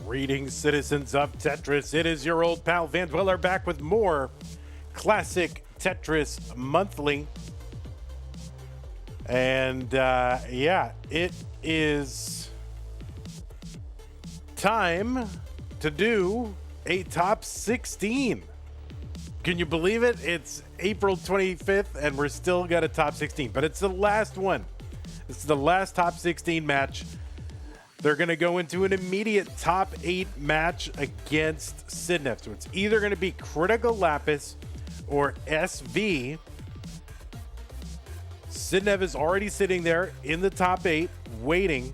Greetings, citizens of Tetris. It is your old pal Van Dweller back with more classic Tetris Monthly. And yeah, it is time to do a top 16. Can you believe it? It's April 25th and we're still got a top 16, but it's the last one. This is the last top 16 match. They're going to go into an immediate top 8 match against Sidnev. So it's either going to be Cryticalapis or SV. Sidnev is already sitting there in the top 8 waiting.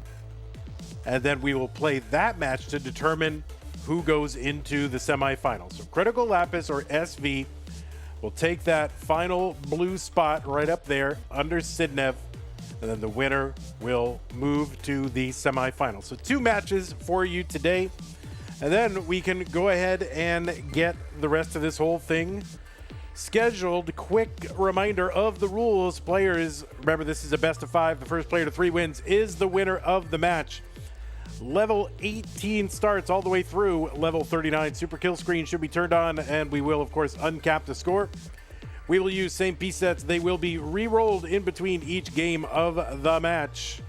And then we will play that match to determine who goes into the semifinals. So Cryticalapis or SV will take that final blue spot right up there under Sidnev. And then the winner will move to the semifinals. So 2 matches for you today. And then we can go ahead and get the rest of this whole thing scheduled. Quick reminder of the rules. Players, remember this is a best of 5. The first player to 3 wins is the winner of the match. Level 18 starts all the way through level 39. Super kill screen should be turned on, and we will, of course, uncap the score. We will use same piece sets. They will be re-rolled in between each game of the match.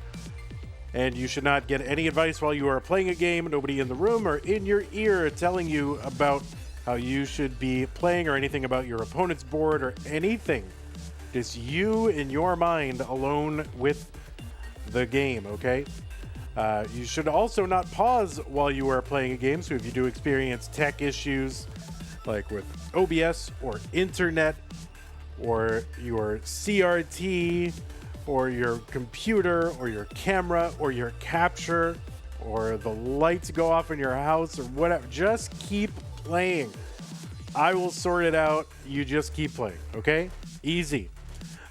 And you should not get any advice while you are playing a game. Nobody in the room or in your ear telling you about how you should be playing or anything about your opponent's board or anything. Just you in your mind alone with the game, okay? You should also not pause while you are playing a game. So if you do experience tech issues like with OBS or internet or your CRT or your computer or your camera or your capture or the lights go off in your house or whatever, just keep playing. I will sort it out. You just keep playing, okay? Easy.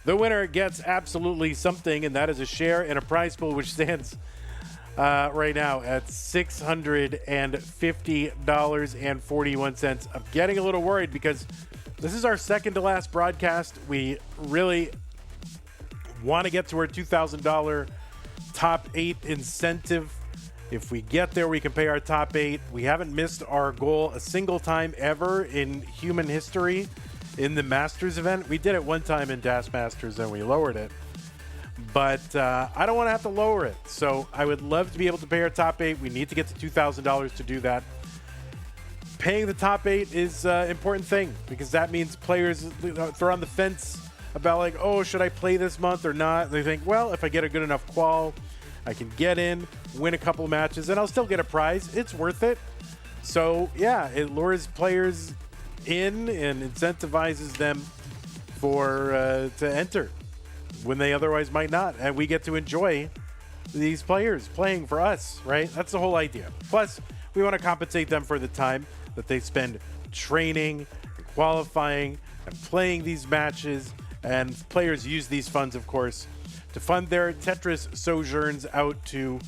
The winner gets absolutely something, and that is a share in a prize pool which stands right now at $650.41. I'm getting a little worried because this is our second to last broadcast. We really want to get to our $2,000 top 8 incentive. If we get there, we can pay our top 8. We haven't missed our goal a single time ever in human history in the Masters event. We did it one time in Das Masters and we lowered it. But I don't want to have to lower it. So I would love to be able to pay our top 8. We need to get to $2,000 to do that. Paying the top 8 is an important thing because that means players, if they're on the fence about like, oh, should I play this month or not? They think, well, if I get a good enough qual, I can get in, win a couple matches, and I'll still get a prize. It's worth it. So yeah, it lures players in and incentivizes them for to enter when they otherwise might not. And we get to enjoy these players playing for us, right? That's the whole idea. Plus, we want to compensate them for the time that they spend training and qualifying and playing these matches. And players use these funds, of course, to fund their Tetris sojourns out to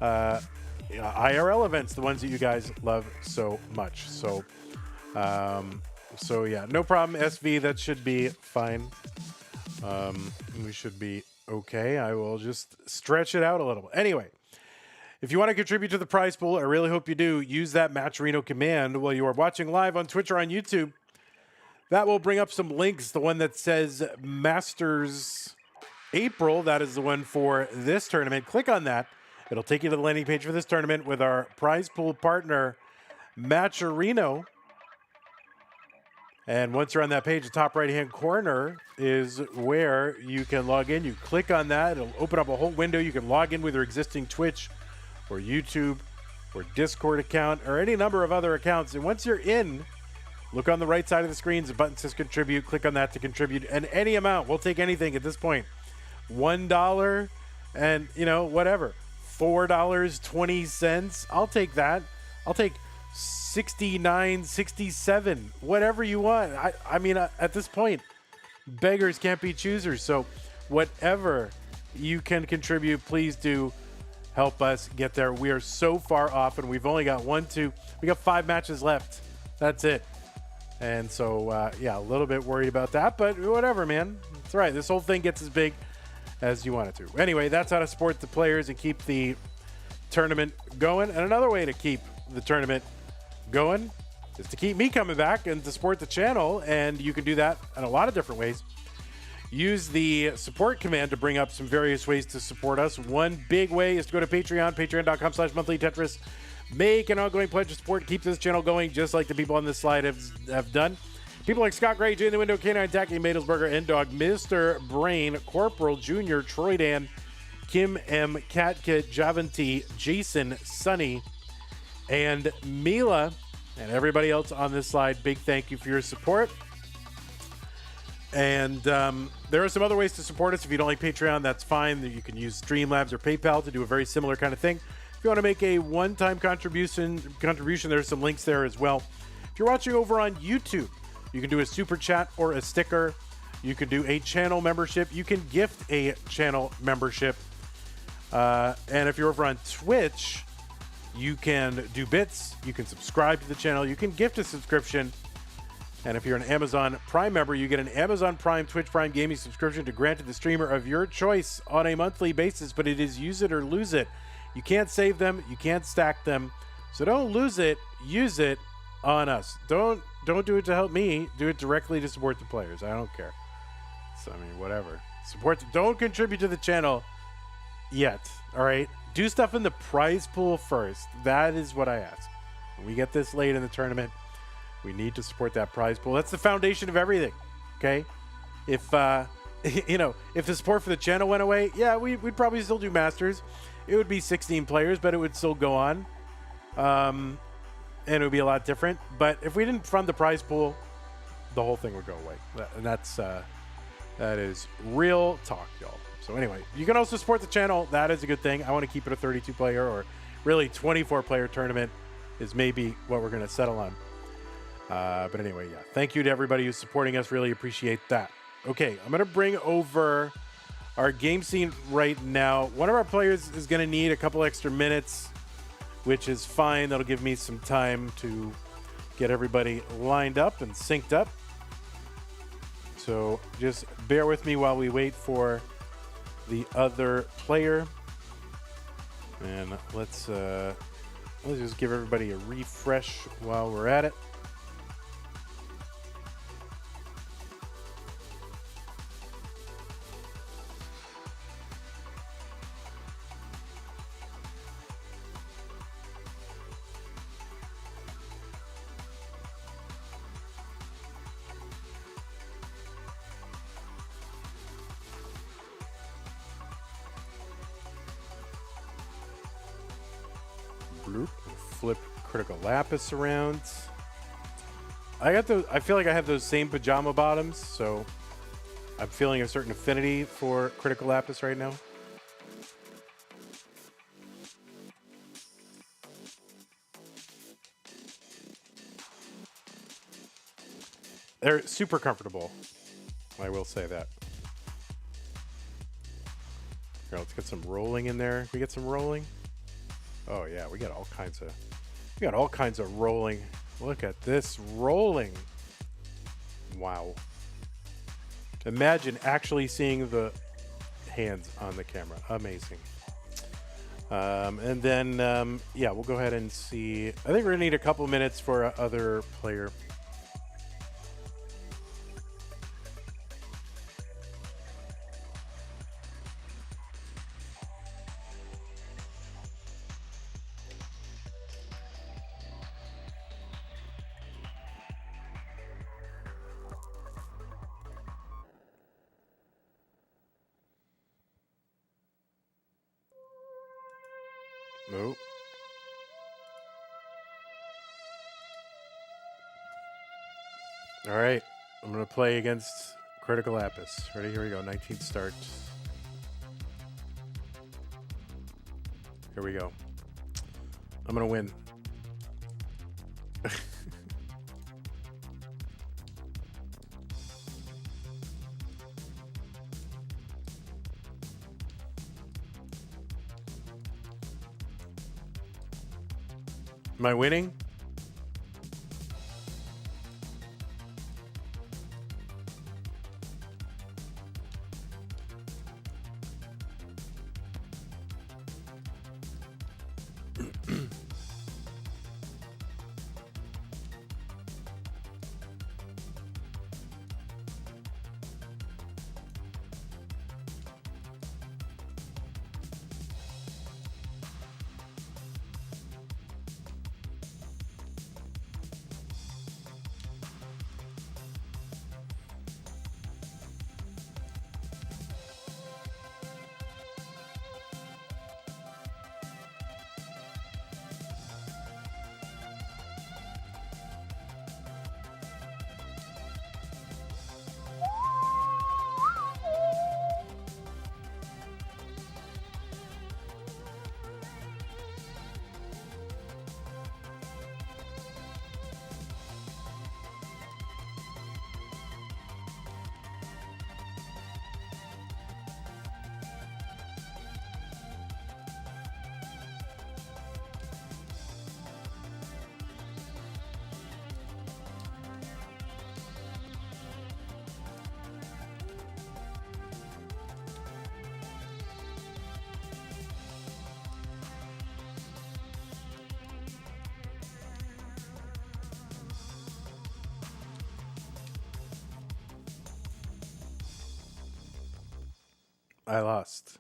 IRL events, the ones that you guys love so much. So yeah, no problem, SV. That should be fine. We should be okay. I will just stretch it out a little. Anyway, if you want to contribute to the prize pool, I really hope you do, use that Matcherino command while you are watching live on Twitch or on YouTube. That will bring up some links. The one that says Masters April, that is the one for this tournament. Click on that. It'll take you to the landing page for this tournament with our prize pool partner, Matcherino. And once you're on that page, the top right-hand corner is where you can log in. You click on that. It'll open up a whole window. You can log in with your existing Twitch or YouTube or Discord account or any number of other accounts. And once you're in, look on the right side of the screen. The button says contribute. Click on that to contribute. And any amount. We'll take anything at this point. $1 and, you know, whatever. $4.20. I'll take that. I'll take 69, 67, whatever you want. I mean, at this point, beggars can't be choosers. So whatever you can contribute, please do help us get there. We are so far off, and we've only got we got 5 matches left. That's it. And so, yeah, a little bit worried about that, but whatever, man. It's all right. This whole thing gets as big as you want it to. Anyway, that's how to support the players and keep the tournament going. And another way to keep the tournament going is to keep me coming back and to support the channel. And you can do that in a lot of different ways. Use the support command to bring up some various ways to support us. One big way is to go to Patreon, patreon.com/monthlytetris. Make an ongoing pledge of support to keep this channel going, just like the people on this slide have done. People like Scott Gray, Jay in the Window, K9 Tacky, Madelsberger, N-Dog, Mr. Brain, Corporal Jr., Troy Dan, Kim M, Katka, Javanti, Jason, Sunny, and Mila, and everybody else on this slide. Big thank you for your support. And there are some other ways to support us. If you don't like Patreon, that's fine. You can use Streamlabs or PayPal to do a very similar kind of thing. If you want to make a one-time contribution, there's some links there as well. If you're watching over on YouTube, you can do a super chat or a sticker. You can do a channel membership. You can gift a channel membership. And if you're over on Twitch, you can do bits. You can subscribe to the channel. You can gift a subscription. And if you're an Amazon Prime member, you get an Amazon Prime, Twitch Prime Gaming subscription to grant to the streamer of your choice on a monthly basis, but it is use it or lose it. You can't save them. You can't stack them. So don't lose it. Use it on us. Don't do it to help me. Do it directly to support the players. I don't care. So, I mean, whatever. Don't contribute to the channel yet. All right? Do stuff in the prize pool first. That is what I ask. When we get this late in the tournament, we need to support that prize pool. That's the foundation of everything, okay? If, if the support for the channel went away, yeah, we'd probably still do Masters. It would be 16 players, but it would still go on. And it would be a lot different. But if we didn't fund the prize pool, the whole thing would go away. And that is real talk, y'all. So anyway, you can also support the channel. That is a good thing. I want to keep it a 32-player or really 24-player tournament is maybe what we're going to settle on. But anyway, yeah, thank you to everybody who's supporting us. Really appreciate that. Okay, I'm going to bring over our game scene right now. One of our players is going to need a couple extra minutes, which is fine. That'll give me some time to get everybody lined up and synced up. So just bear with me while we wait for the other player. And let's just give everybody a refresh while we're at it. Flip Cryticalapis around. I feel like I have those same pajama bottoms, so I'm feeling a certain affinity for Cryticalapis right now. They're super comfortable. I will say that. Here, let's get some rolling in there. Can we get some rolling? Oh yeah, we got all kinds of rolling. Look at this rolling. Wow. Imagine actually seeing the hands on the camera. Amazing. And then, yeah, we'll go ahead and see. I think we're gonna need a couple minutes for our other player. Nope. All right, I'm gonna play against Cryticalapis. Ready? Here we go. 19th start. Here we go. I'm gonna win. Am I winning? I lost.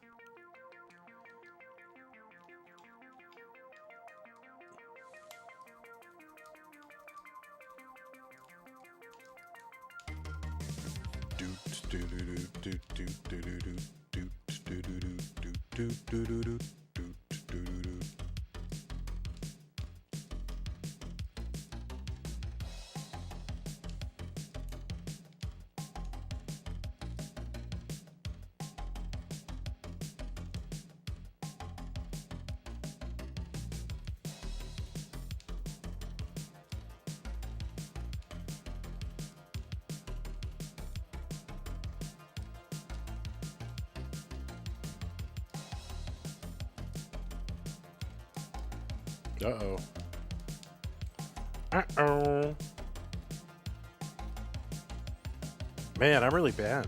Uh-oh. Uh-oh. Man, I'm really bad.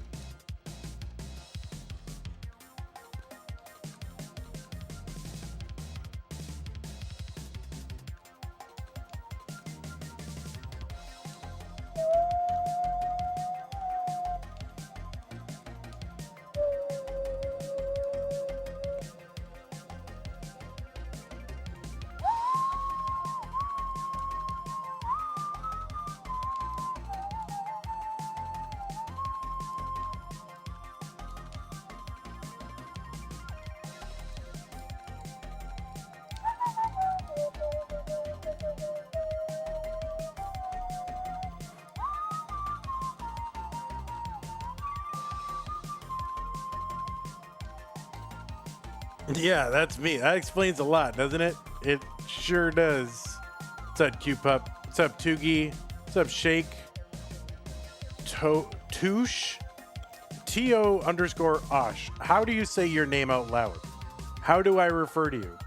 Yeah, that's me. That explains a lot, doesn't it? It sure does. What's up, Q-Pup? What's up, Toogie? What's up, Shake? Touche? T-O_Osh. How do you say your name out loud? How do I refer to you?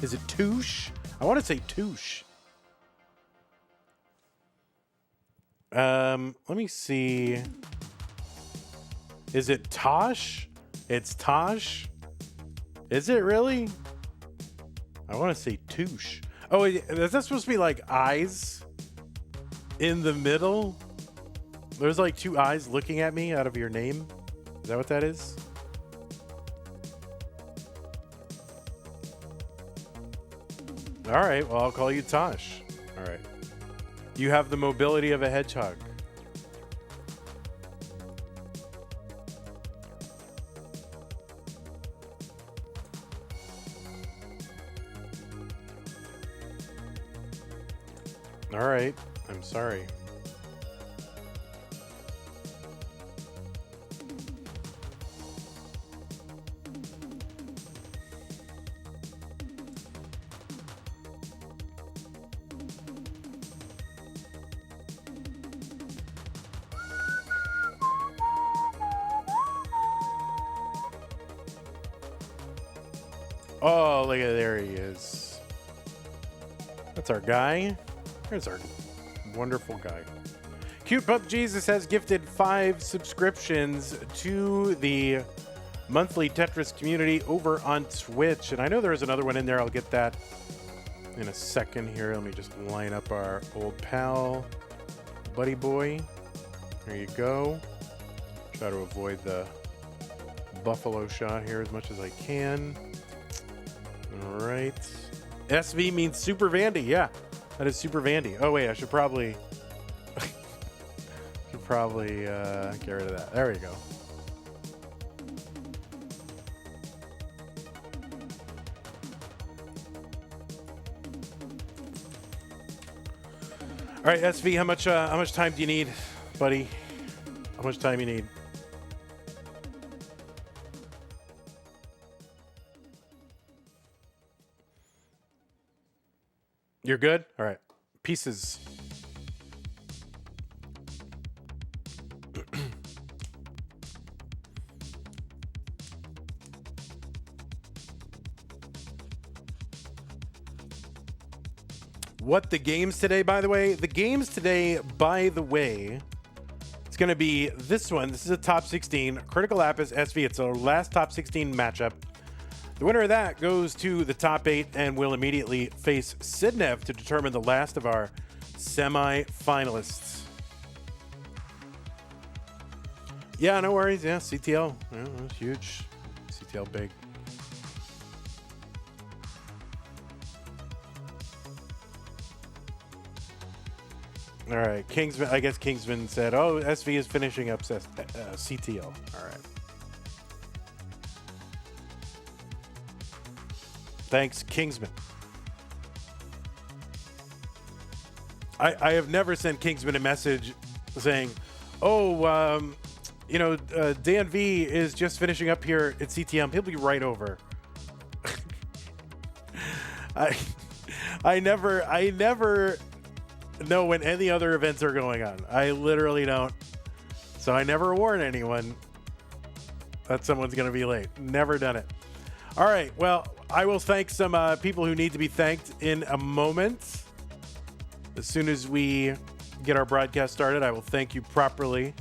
Is it Touche? I want to say Touche. Let me see. Is it Tosh? It's Tosh? Is it really? I want to say Touche. Oh, is that supposed to be like eyes in the middle? There's like two eyes looking at me out of your name. Is that what that is? All right. Well, I'll call you Tosh. All right. You have the mobility of a hedgehog. All right. I'm sorry. Oh, look at there he is. That's our guy. There's our wonderful guy. Cute Pup Jesus has gifted 5 subscriptions to the monthly Tetris community over on Twitch. And I know there's another one in there. I'll get that in a second here. Let me just line up our old pal, Buddy Boy. There you go. Try to avoid the buffalo shot here as much as I can. All right. SV means Super Vandy. Yeah, that is Super Vandy. Oh, wait, I should probably... get rid of that. There we go. All right, SV, how much time do you need, buddy? How much time you need? You're good? All right. Pieces. What the games today, by the way? The games today, by the way, it's going to be this one. This is a top 16. Cryticalapis SV. It's our last top 16 matchup. The winner of that goes to the top 8 and will immediately face Sidnev to determine the last of our semi-finalists. Yeah, no worries. Yeah, CTL. Yeah, that's huge. scale big. All right, Kingsman. I guess Kingsman said, "Oh, SV is finishing up CTL." All right. Thanks, Kingsman. I have never sent Kingsman a message saying, "Oh, you know, Dan V is just finishing up here at CTM. He'll be right over." I never know when any other events are going on. I literally don't. So I never warn anyone that someone's going to be late. Never done it. All right. Well, I will thank some people who need to be thanked in a moment. As soon as we get our broadcast started, I will thank you properly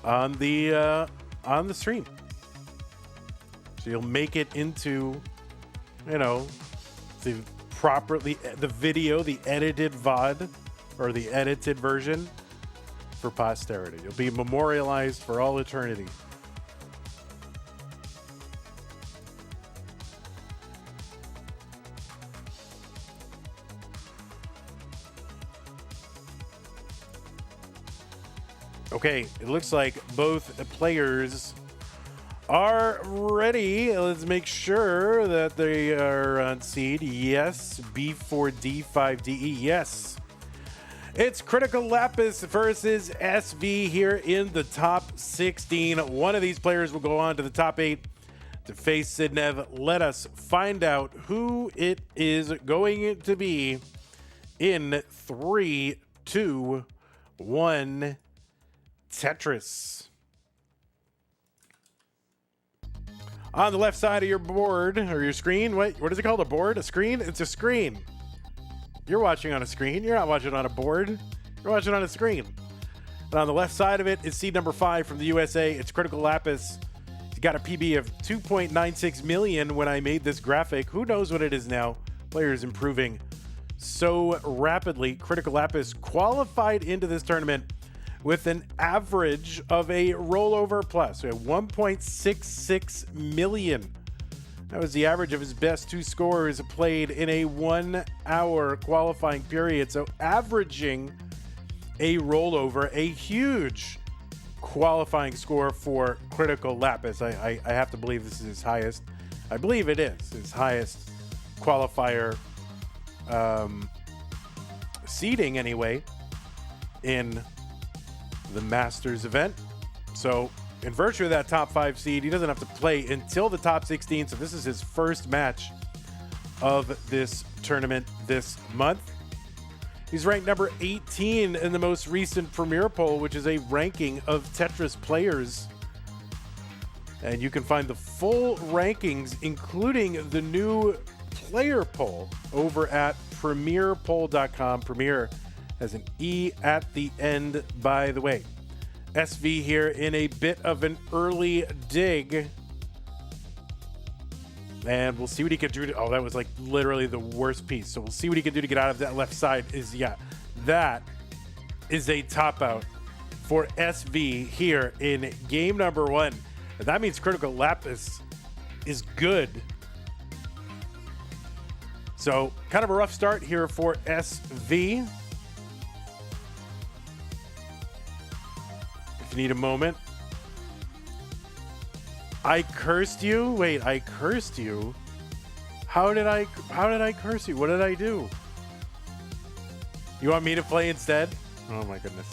on the stream. So you'll make it into, you know, the video, the edited VOD, or the edited version for posterity. You'll be memorialized for all eternity. Okay, it looks like both players are ready. Let's make sure that they are on seed. Yes, B4D5DE. Yes. It's Cryticalapis versus SV here in the top 16. One of these players will go on to the top 8 to face Sidnev. Let us find out who it is going to be in 3, 2, 1. Tetris. On the left side of your board or your screen, what is it called? A board? A screen? It's a screen. You're watching on a screen. You're not watching on a board. You're watching on a screen. And on the left side of it is seed number 5 from the USA. It's Cryticalapis. He's got a PB of 2.96 million when I made this graphic. Who knows what it is now? Player is improving so rapidly. Cryticalapis qualified into this tournament with an average of a rollover plus. So 1.66 million. That was the average of his best 2 scores played in a 1-hour qualifying period. So averaging a rollover, a huge qualifying score for Cryticalapis. I have to believe this is his highest. I believe it is his highest qualifier seeding anyway in the Masters event. So in virtue of that top 5 seed, he doesn't have to play until the top 16. So this is his first match of this tournament this month. He's ranked number 18 in the most recent Premier poll, which is a ranking of Tetris players. And you can find the full rankings, including the new player poll, over at premierpoll.com. Premier has an E at the end, by the way. SV here in a bit of an early dig. And we'll see what he can do. Oh, that was like literally the worst piece. So we'll see what he can do to get out of that left side. That is a top out for SV here in game number 1. And that means Cryticalapis is good. So kind of a rough start here for SV. Need a moment. I cursed you? Wait, I cursed you? How did I curse you? What did I do? You want me to play instead? Oh my goodness.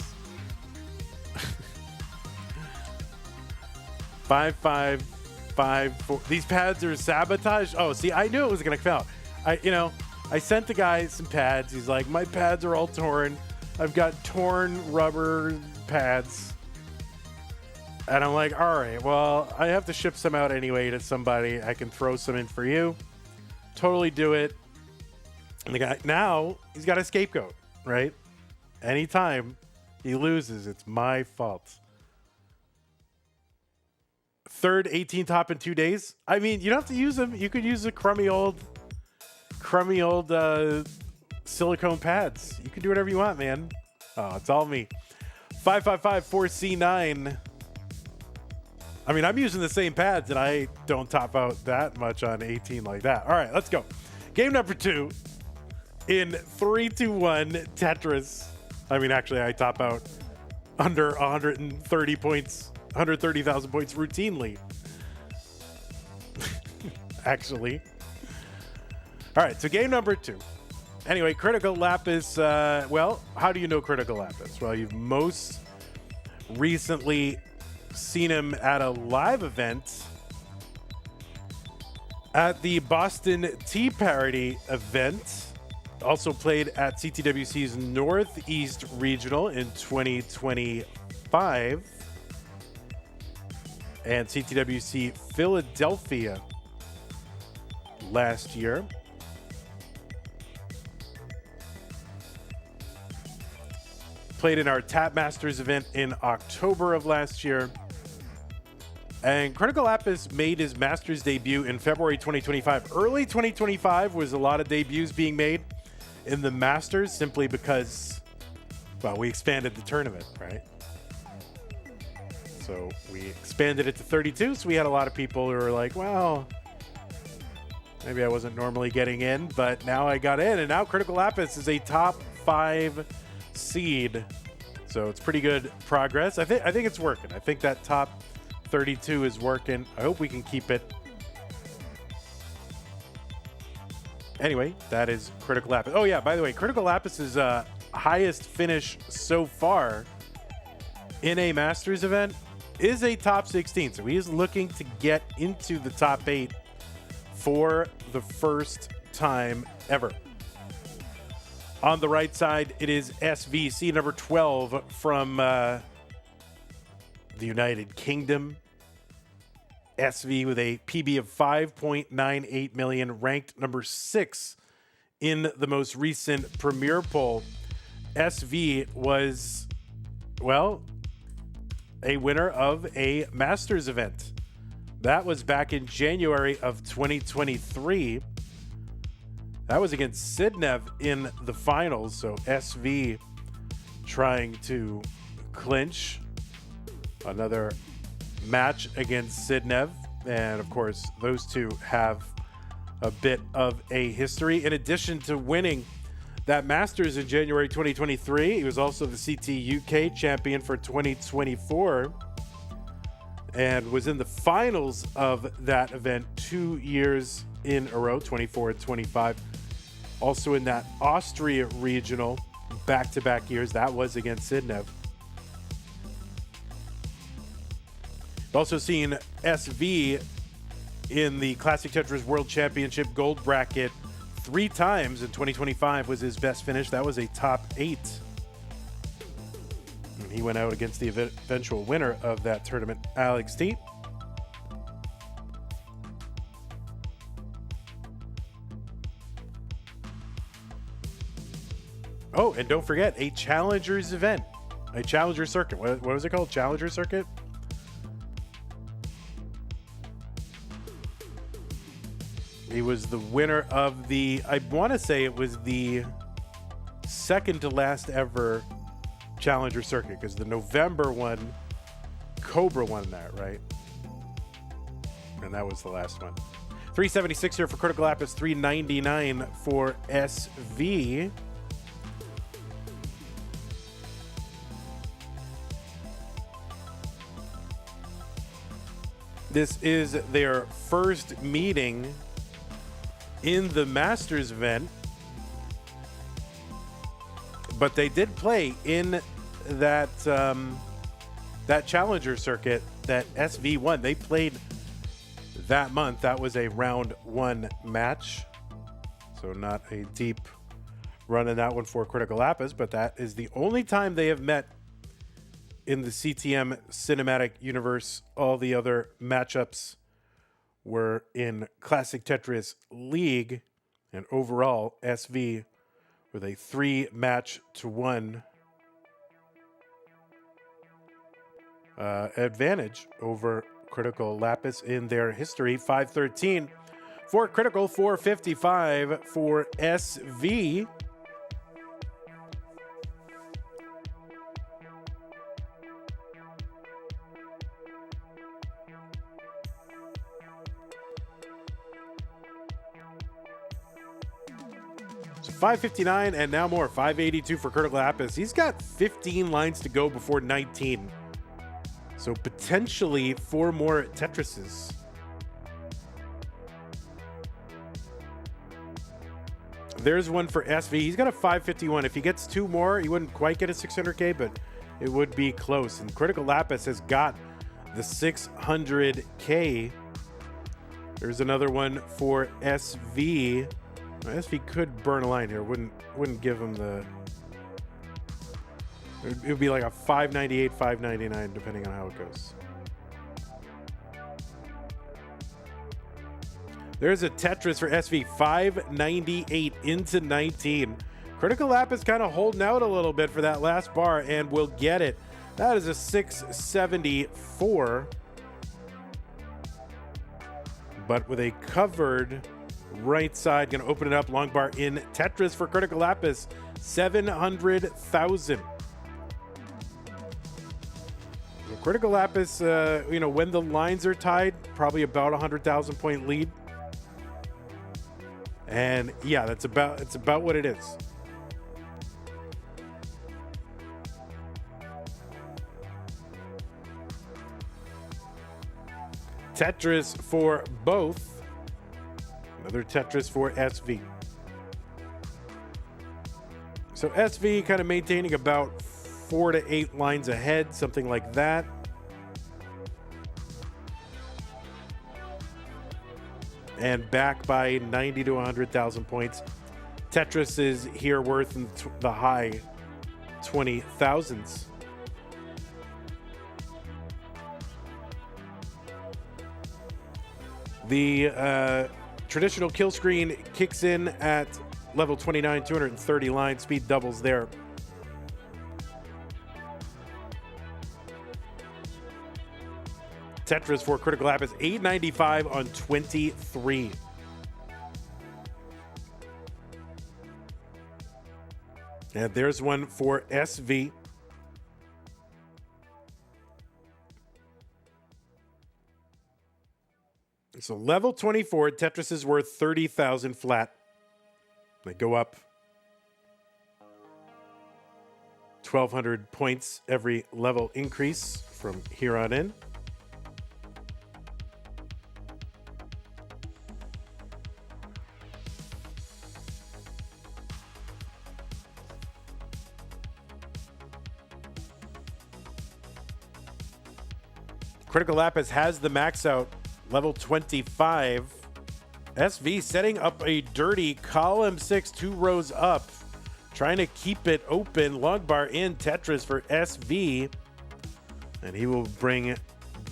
5, 5, 5, 4. These pads are sabotaged. Oh, see, I knew it was gonna fail. I sent the guy some pads. He's like, my pads are all torn. I've got torn rubber pads. And I'm like, all right, well, I have to ship some out anyway to somebody. I can throw some in for you. Totally do it. And the guy, now he's got a scapegoat, right? Anytime he loses, it's my fault. Third 18 top in 2 days. I mean, you don't have to use them. You could use the crummy old silicone pads. You can do whatever you want, man. Oh, it's all me. 555 4C9. I mean, I'm using the same pads, and I don't top out that much on 18 like that. All right, let's go. Game number 2 in 3, 2, 1 Tetris. I mean, actually, I top out under 130 points, 130,000 points routinely. Actually. All right, so game number 2. Anyway, Cryticalapis, well, how do you know Cryticalapis? Well, you've most recently seen him at a live event at the Boston Tea Party event. Also played at CTWC's Northeast Regional in 2025 and CTWC Philadelphia last year. Played in our Tap Masters event in October of last year. And Cryticalapis made his Masters debut in February 2025. Early 2025 was a lot of debuts being made in the Masters simply because, well, we expanded the tournament, right? So we expanded it to 32, so we had a lot of people who were like, well, maybe I wasn't normally getting in, but now I got in, and now Cryticalapis is a top 5 seed. So it's pretty good progress. I think it's working. I think that top 32 is working. I hope we can keep it. Anyway, that is Cryticalapis. Oh yeah, by the way, Cryticalapis's highest finish so far in a Masters event is a top 16. So he is looking to get into the top 8 for the first time ever. On the right side, it is SVC number 12 from the United Kingdom. SV with a PB of 5.98 million, ranked number 6 in the most recent Premier poll. SV was, well, a winner of a Masters event. That was back in January of 2023. That was against Sidnev in the finals. So SV trying to clinch another match against Sidnev. And of course, those two have a bit of a history. In addition to winning that Masters in January 2023, he was also the CT UK champion for 2024 and was in the finals of that event 2 years in a row, 24 and 25. Also in that Austria regional back-to-back years, that was against Sidnev. Also seen SV in the Classic Tetris World Championship gold bracket 3 times. In 2025 was his best finish. That was a top 8. And he went out against the eventual winner of that tournament, Alex T. Oh, and don't forget, a Challengers event. A Challenger Circuit. What was it called? Challenger Circuit? He was the winner of the, I want to say it was the second to last ever Challenger Circuit, because the November one, Cobra won that, right? And that was the last one. 376 here for Cryticalapis, 399 for SV. This is their first meeting in the Masters event, but they did play in that that Challenger Circuit that SV won. They played that month. That was a round 1 match, so not a deep run in that one for Cryticalapis, but that is the only time they have met in the CTM cinematic universe. All the other matchups were in Classic Tetris League, and overall SV with a 3-match-to-1 advantage over Cryticalapis in their history. 513 for Critical, 455 for SV. So 559 and now more. 582 for Cryticalapis. He's got 15 lines to go before 19. So potentially 4 more Tetrises. There's one for SV. He's got a 551. If he gets 2 more, he wouldn't quite get a 600K, but it would be close. And Cryticalapis has got the 600K. There's another one for SV. SV could burn a line here. Wouldn't give him the... It would be like a 598, 599, depending on how it goes. There's a Tetris for SV, 598 into 19. Cryticalapis kind of holding out a little bit for that last bar and will get it. That is a 674. But with a covered right side, going to open it up. Long bar in Tetris for Cryticalapis, 700,000. Cryticalapis, you know, when the lines are tied, probably about 100,000 point lead. And yeah, it's about what it is. Tetris for both. Another Tetris for SV. So SV kind of maintaining about 4 to 8 lines ahead, something like that. And back by 90 to 100,000 points. Tetris is here worth in the high 20,000s. The traditional kill screen kicks in at level 29, 230 lines. Speed doubles there. Tetris for Cryticalapis, 895 on 23. And there's one for SV. So level 24, Tetris is worth 30,000 flat. They go up 1,200 points every level increase from here on in. Cryticalapis has the max out, level 25. SV setting up a dirty column 6, 2 rows up, trying to keep it open. Long bar in Tetris for SV, and he will bring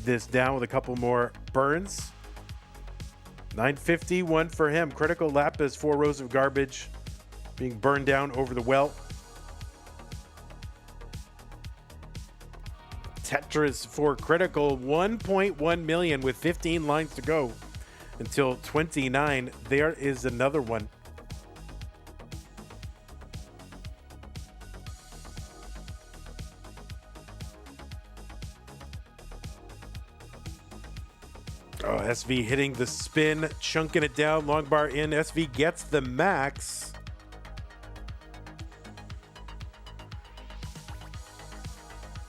this down with a couple more burns. 951 for him. Cryticalapis, 4 rows of garbage being burned down over the well. Tetris for Critical, 1.1 million with 15 lines to go until 29. There is another one. Oh, SV hitting the spin, chunking it down, long bar in. SV gets the max.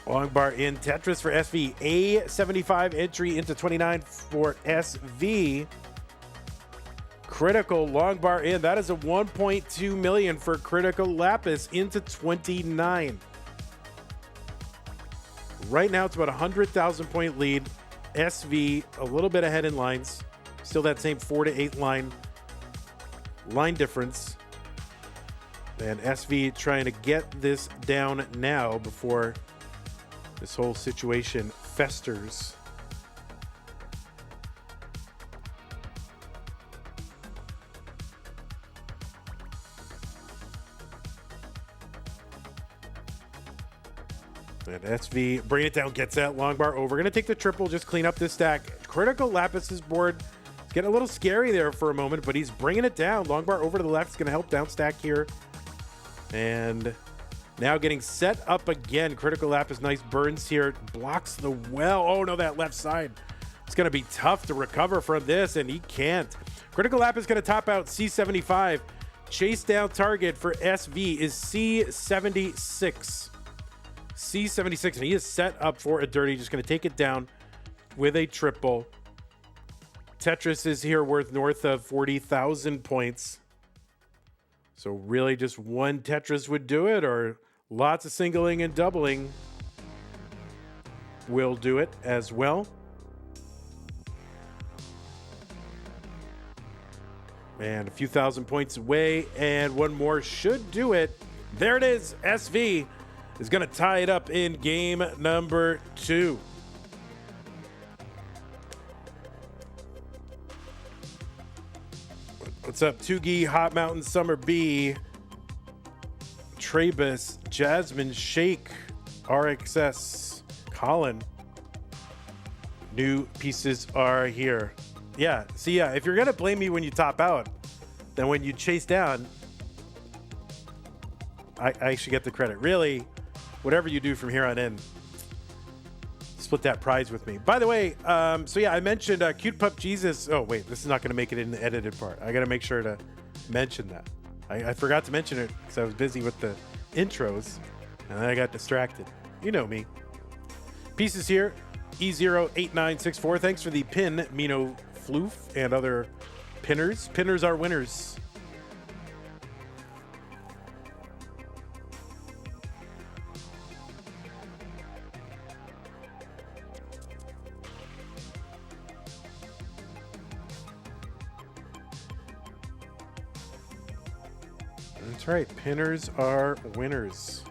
Long bar in Tetris for SV. A75 entry into 29 for SV. Critical long bar in. That is a 1.2 million for Cryticalapis into 29. Right now it's about 100,000 point lead. SV a little bit ahead in lines. Still that same 4 to 8 line difference. And SV trying to get this down now before this whole situation festers. And SV bring it down, gets that long bar over. Gonna take the triple, just clean up this stack. Cryticalapis's board is getting a little scary there for a moment, but he's bringing it down. Long bar over to the left is gonna help down stack here. And now getting set up again. Cryticalapis, nice burns here. Blocks the well. Oh no, that left side. It's going to be tough to recover from this, and he can't. Cryticalapis going to top out C75. chase down target for SV is C76. C76, and he is set up for a dirty. Just going to take it down with a triple. Tetris is here worth north of 40,000 points. So really just one Tetris would do it, or lots of singling and doubling will do it as well. And a few thousand points away, and one more should do it. There it is. SV is going to tie it up in game number 2. What's up, Tugi, Hot Mountain, Summer B, Trabus, Jasmine, Shake, RXS, Colin. New pieces are here. Yeah, see, yeah, if you're going to blame me when you top out, then when you chase down, I should get the credit. Really, whatever you do from here on in, split that prize with me. By the way, so yeah, I mentioned Cute Pup Jesus. Oh, wait, this is not going to make it in the edited part. I got to make sure to mention that. I forgot to mention it because I was busy with the intros, and then I got distracted. You know me. Pieces here, E08964. Thanks for the pin, Mino Floof, and other pinners. Pinners are winners. That's right. Pinners are winners.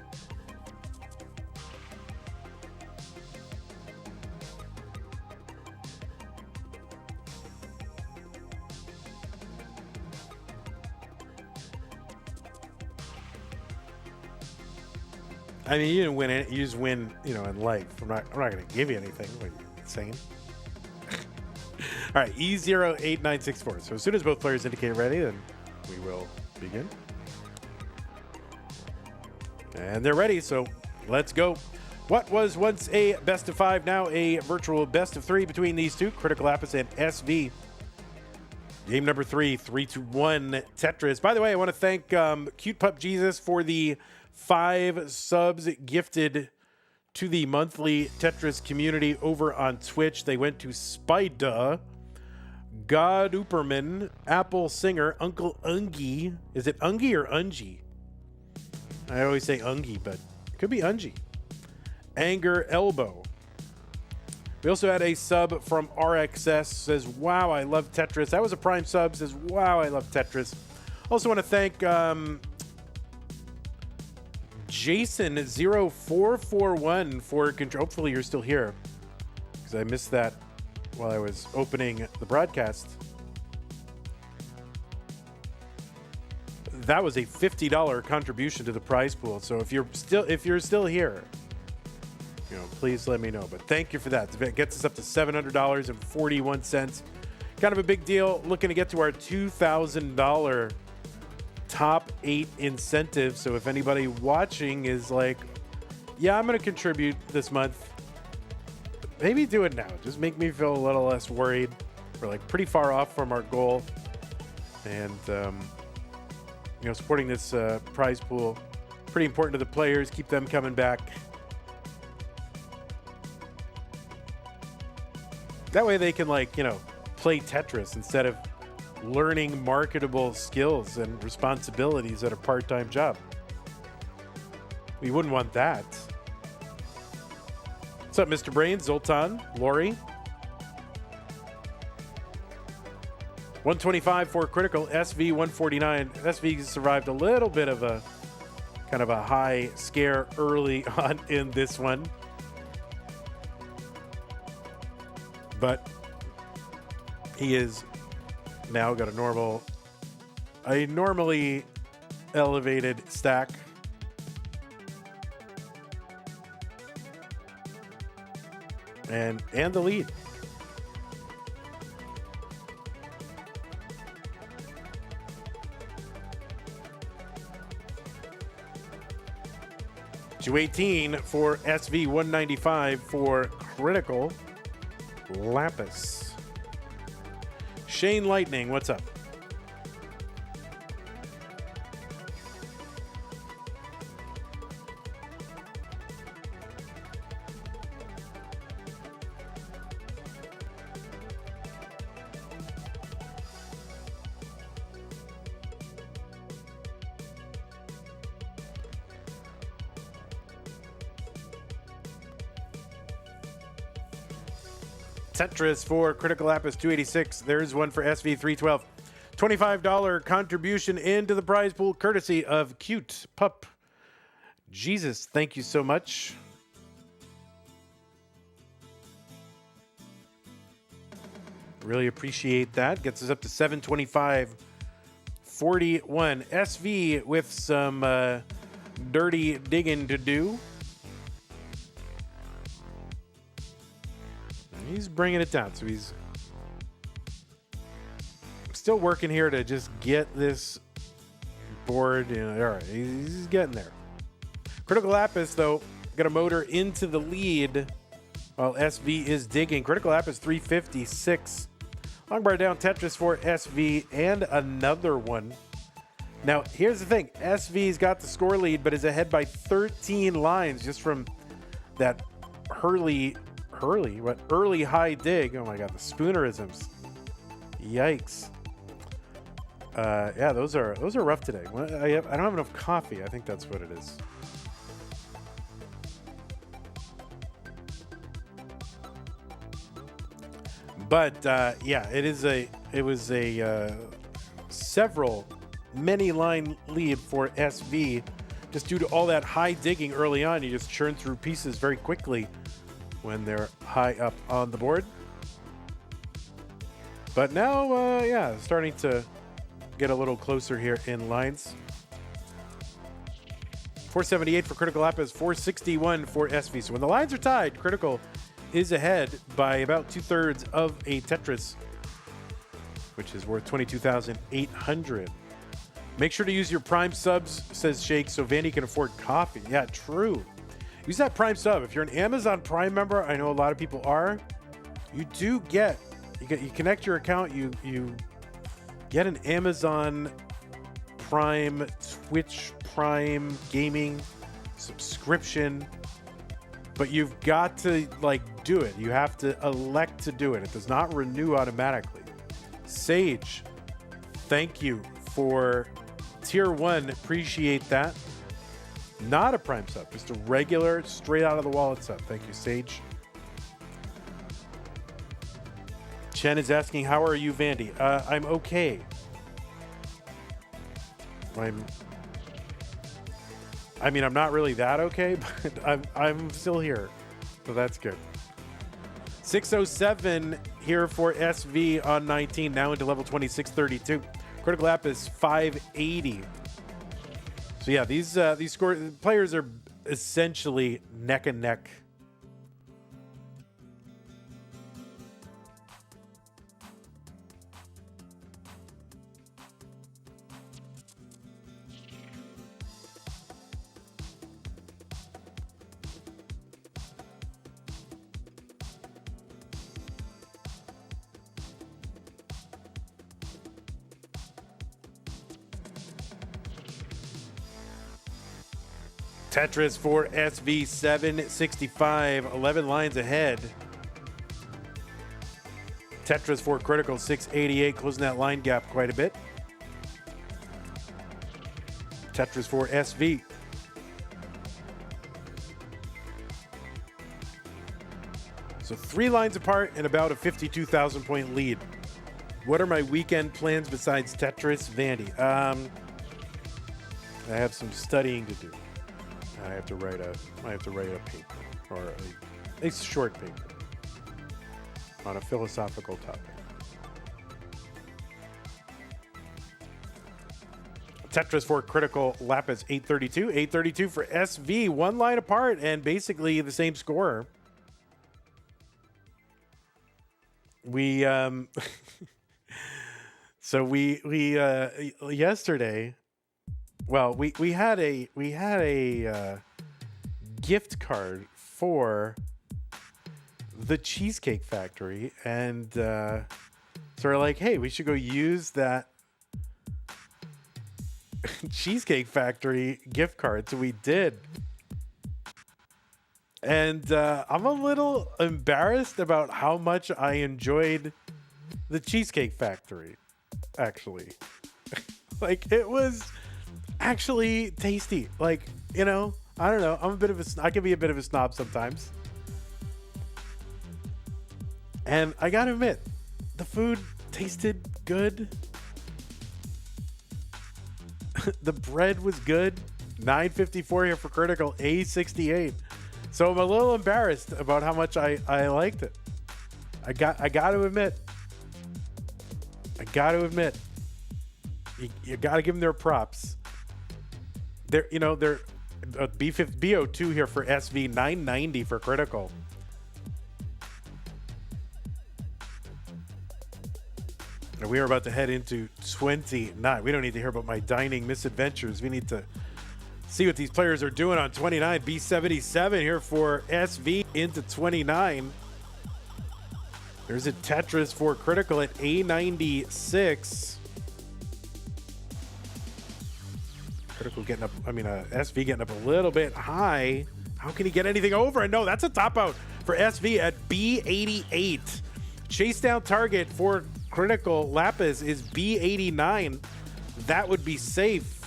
I mean, you didn't win it. You just win, you know, in life. I'm not going to give you anything. What, are you insane? All right, E08964. So as soon as both players indicate ready, then we will begin. And they're ready, so let's go. What was once a best of 5, now a virtual best of 3 between these two, Cryticalapis and SV. Game number 3, 3-1 Tetris. By the way, I want to thank Cute Pup Jesus for the 5 subs gifted to the monthly Tetris community over on Twitch. They went to Spida, God Uperman, Apple Singer, Uncle Ungie. Is it Ungie or Ungie? I always say Ungie, but it could be Ungie. Anger Elbow. We also had a sub from RXS. Says, wow, I love Tetris. That was a Prime sub. Says, wow, I love Tetris. Also want to thank Jason0441 for control. Hopefully you're still here, because I missed that while I was opening the broadcast. That was a $50 contribution to the prize pool. So if you're still here, you know, please let me know. But thank you for that. It gets us up to $700.41. Kind of a big deal. Looking to get to our $2,000 top 8 incentive. So if anybody watching is like, yeah, I'm going to contribute this month, maybe do it now. Just make me feel a little less worried. We're like pretty far off from our goal. And, you know, supporting this prize pool, pretty important to the players. Keep them coming back. That way they can, like, you know, play Tetris instead of learning marketable skills and responsibilities at a part-time job. We wouldn't want that. What's up, Mr. Brain, Zoltan, Lori? 125 for Critical, SV 149. SV survived a little bit of a kind of a high scare early on in this one. But he is now got a normally elevated stack. And the lead. $218 for SV, $195 for Critical Lapis. Shane Lightning, what's up? Tetris for Cryticalapis 286. There's one for SV 312. $25 contribution into the prize pool courtesy of Cute Pup Jesus. Thank you so much. Really appreciate that. Gets us up to 725.41. SV with some dirty digging to do. He's bringing it down, so he's still working here to just get this board. You know, all right, he's getting there. Cryticalapis, though, got a motor into the lead while SV is digging. Cryticalapis 356. Long bar down, Tetris for SV, and another one. Now, here's the thing. SV's got the score lead, but is ahead by 13 lines just from that early high dig. Oh my God, the spoonerisms. Yikes. Yeah, those are rough today. I don't have enough coffee. I think that's what it is. But yeah, it was a many line lead for SV, just due to all that high digging early on. You just churn through pieces very quickly when they're high up on the board. But now, yeah, starting to get a little closer here in lines. 478 for Cryticalapis, 461 for SV. So when the lines are tied, Critical is ahead by about 2/3 of a Tetris, which is worth 22,800. Make sure to use your Prime subs, says Shake, so Vandy can afford coffee. Yeah, true. Use that Prime sub. If you're an Amazon Prime member, I know a lot of people are. You do get, you connect your account, you get an Amazon Prime, Twitch Prime gaming subscription, but you've got to do it. You have to elect to do it. It does not renew automatically. Sage, thank you for tier 1. Appreciate that. Not a Prime sub, just a regular, straight out of the wallet sub. Thank you, Sage. Chen is asking, how are you, Vandy? I'm okay. I mean, I'm not really that okay, but I'm still here, so that's good. 607 here for SV on 19, now into level 2632. Cryticalapis 580. So yeah, these players are essentially neck and neck. Tetris for SV 765, 11 lines ahead. Tetris for Critical 688, closing that line gap quite a bit. Tetris for SV. So 3 lines apart and about a 52,000 point lead. What are my weekend plans besides Tetris, Vandy? I have some studying to do. I have to write a paper, or a short paper on a philosophical topic. Tetris for Cryticalapis 832. 832 for SV. 1 line apart and basically the same score. We so we yesterday, well, we had a gift card for the Cheesecake Factory, and so we're like, hey, we should go use that Cheesecake Factory gift card. So we did. And I'm a little embarrassed about how much I enjoyed the Cheesecake Factory, actually. Like, it was actually tasty. Like, you know, I don't know. I can be a bit of a snob sometimes. And I gotta admit, the food tasted good. The bread was good. $9.54 here for Critical, A68. So I'm a little embarrassed about how much I liked it. I got to admit, you got to give them their props. They're BO2 here for SV, $9.90 for Critical. And we are about to head into 29. We don't need to hear about my dining misadventures. We need to see what these players are doing on 29. B77 here for SV into 29. There's a Tetris for Critical at A96. Critical getting up, SV getting up a little bit high. How can he get anything over? And no, that's a top out for SV at B88. Chase down target for Cryticalapis is B89. That would be safe.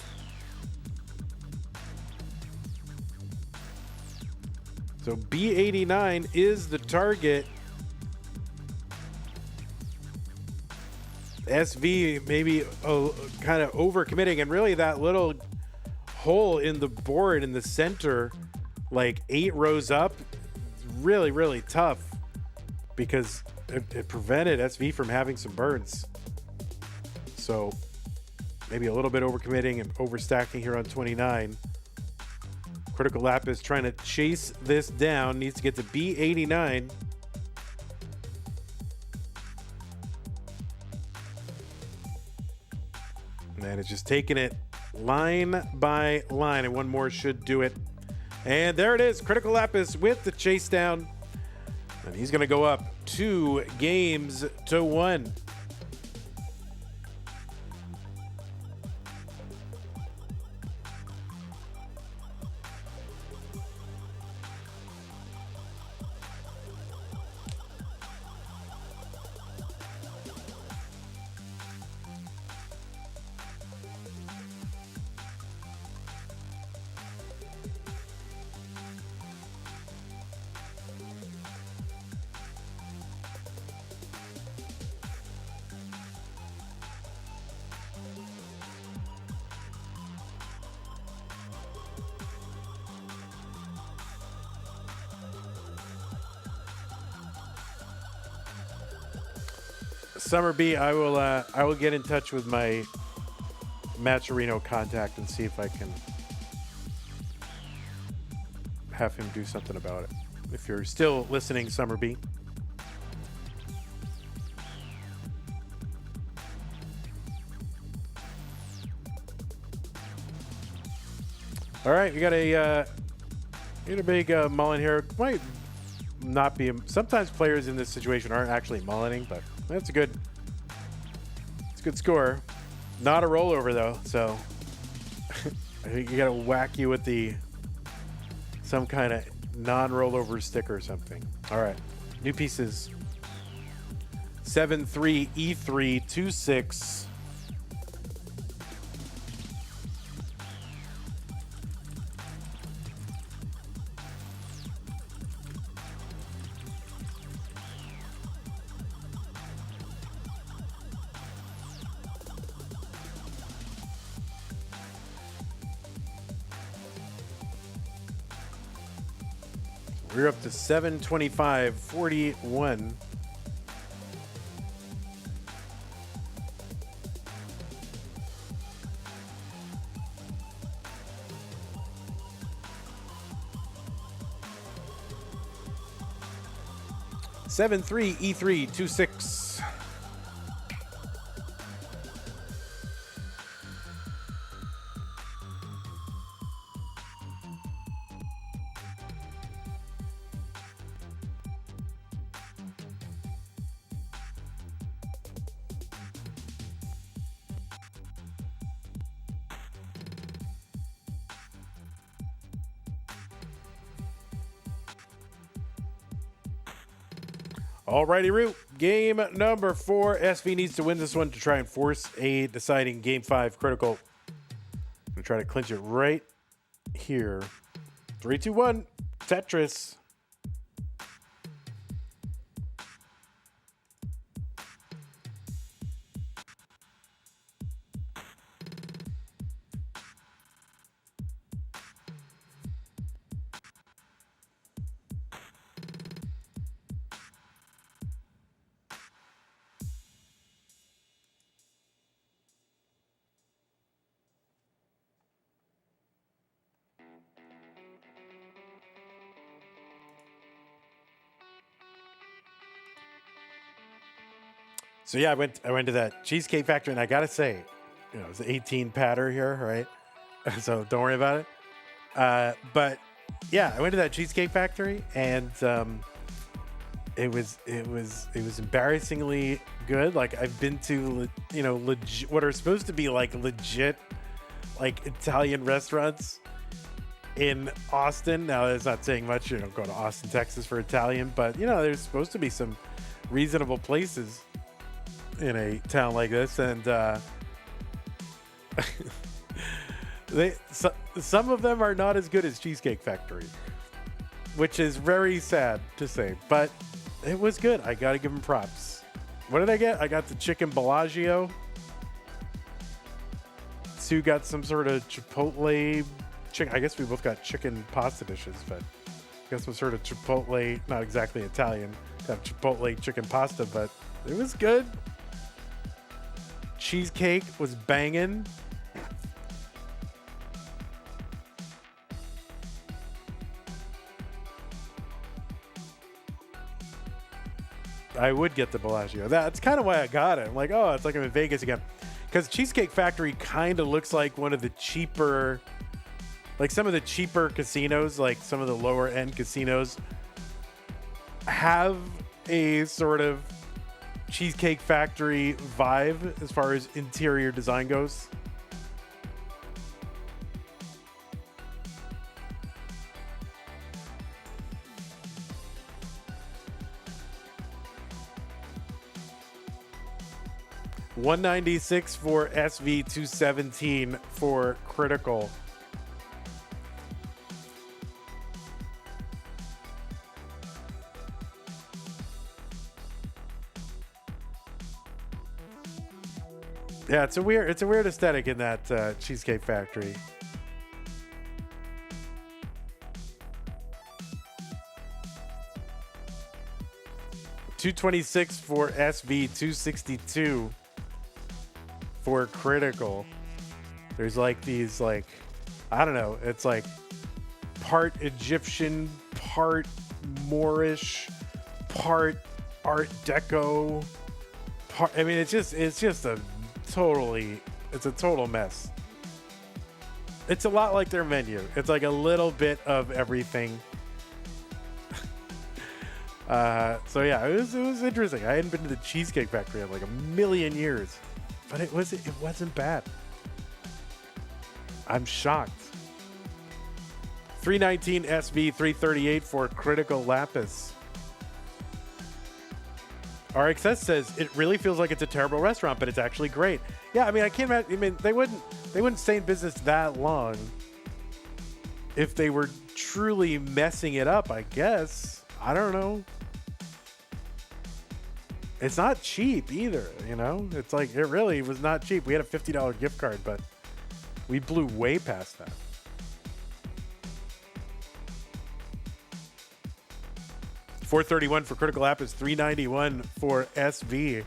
So B89 is the target. SV maybe kind of overcommitting, and really that little hole in the board in the center, like 8 rows up, really, really tough because it prevented SV from having some burns. So maybe a little bit overcommitting and overstacking here on 29. Cryticalapis trying to chase this down, needs to get to B89. And it's just taking it line by line, and one more should do it. And there it is, Cryticalapis with the chase down. And he's going to go up 2-1. Summer B, I will get in touch with my Matcherino contact and see if I can have him do something about it. If you're still listening, Summer B. All right, we got a big mullen here. Might not be. Sometimes players in this situation aren't actually mullening, but it's a good score. Not a rollover though, so I think you gotta whack you with some kind of non-rollover stick or something. All right, new pieces. 7-3 E3 2-6. We're up to 725.41. E3 2-6. Alrighty, Root. Game number 4. SV needs to win this one to try and force a deciding Game 5 Critical. I'm going to try to clinch it right here. 3, 2, 1. Tetris. So yeah, I went to that Cheesecake Factory, and I gotta say, you know, it's an 18 patter here, right? So don't worry about it. But yeah, I went to that Cheesecake Factory, and it was embarrassingly good. Like I've been to, you know, legit, what are supposed to be like legit, like Italian restaurants in Austin. Now that's not saying much. You don't go to Austin, Texas for Italian, but you know, there's supposed to be some reasonable places in a town like this, and some of them are not as good as Cheesecake Factory, which is very sad to say, but it was good. I gotta give them props. What did I get? I got the chicken Bellagio. Sue got some sort of Chipotle chicken. I guess we both got chicken pasta dishes, but I got some sort of Chipotle, not exactly Italian, got Chipotle chicken pasta, but it was good. Cheesecake was banging. I would get the Bellagio. That's kind of why I got it. I'm like, oh, it's like I'm in Vegas again. Because Cheesecake Factory kind of looks like one of the cheaper, like some of the cheaper casinos, like some of the lower end casinos have a sort of Cheesecake Factory vibe as far as interior design goes. $196 for SV, $217 for Critical. Yeah, it's a weird aesthetic in that Cheesecake Factory. $226 for SV, $262 for Critical. There's like these, like, I don't know, it's like part Egyptian, part Moorish, part Art Deco, part, I mean, it's just a total mess. It's a lot like their menu. It's like a little bit of everything. So yeah, it was interesting. I hadn't been to the Cheesecake Factory in like a million years, but it wasn't bad. I'm shocked. 319 SV, 338 for Cryticalapis. RXS says it really feels like it's a terrible restaurant, but it's actually great. Yeah, I mean, I can't imagine. I mean, they wouldn't stay in business that long if they were truly messing it up, I guess. I don't know. It's not cheap either, you know? It's like, it really was not cheap. We had a $50 gift card, but we blew way past that. $431 for Cryticalapis, $391 for SV.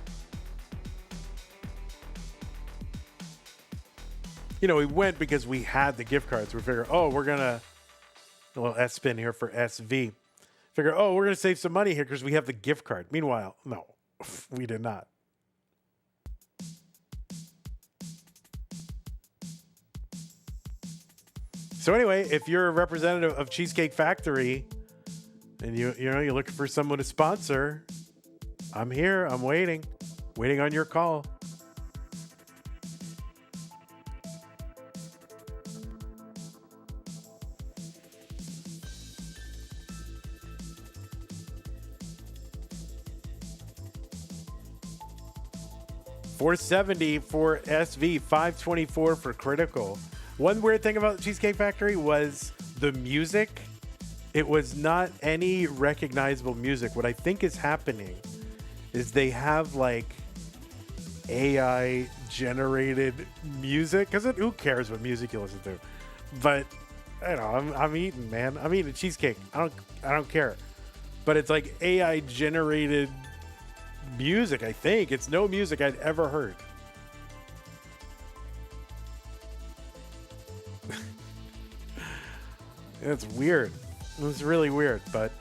You know, we went because we had the gift cards. We figured, oh, we're gonna, a little S spin here for SV. Figure, oh, we're gonna save some money here because we have the gift card. Meanwhile, no, we did not. So anyway, if you're a representative of Cheesecake Factory and you're looking for someone to sponsor, I'm here. I'm waiting on your call. $470 for SV, $524 for Critical. One weird thing about Cheesecake Factory was the music. It was not any recognizable music. What I think is happening is they have like AI generated music, because who cares what music you listen to? But I don't know, I'm eating, man. I'm eating cheesecake. I don't care. But it's like AI generated music, I think. It's no music I'd ever heard. It's weird. It was really weird, but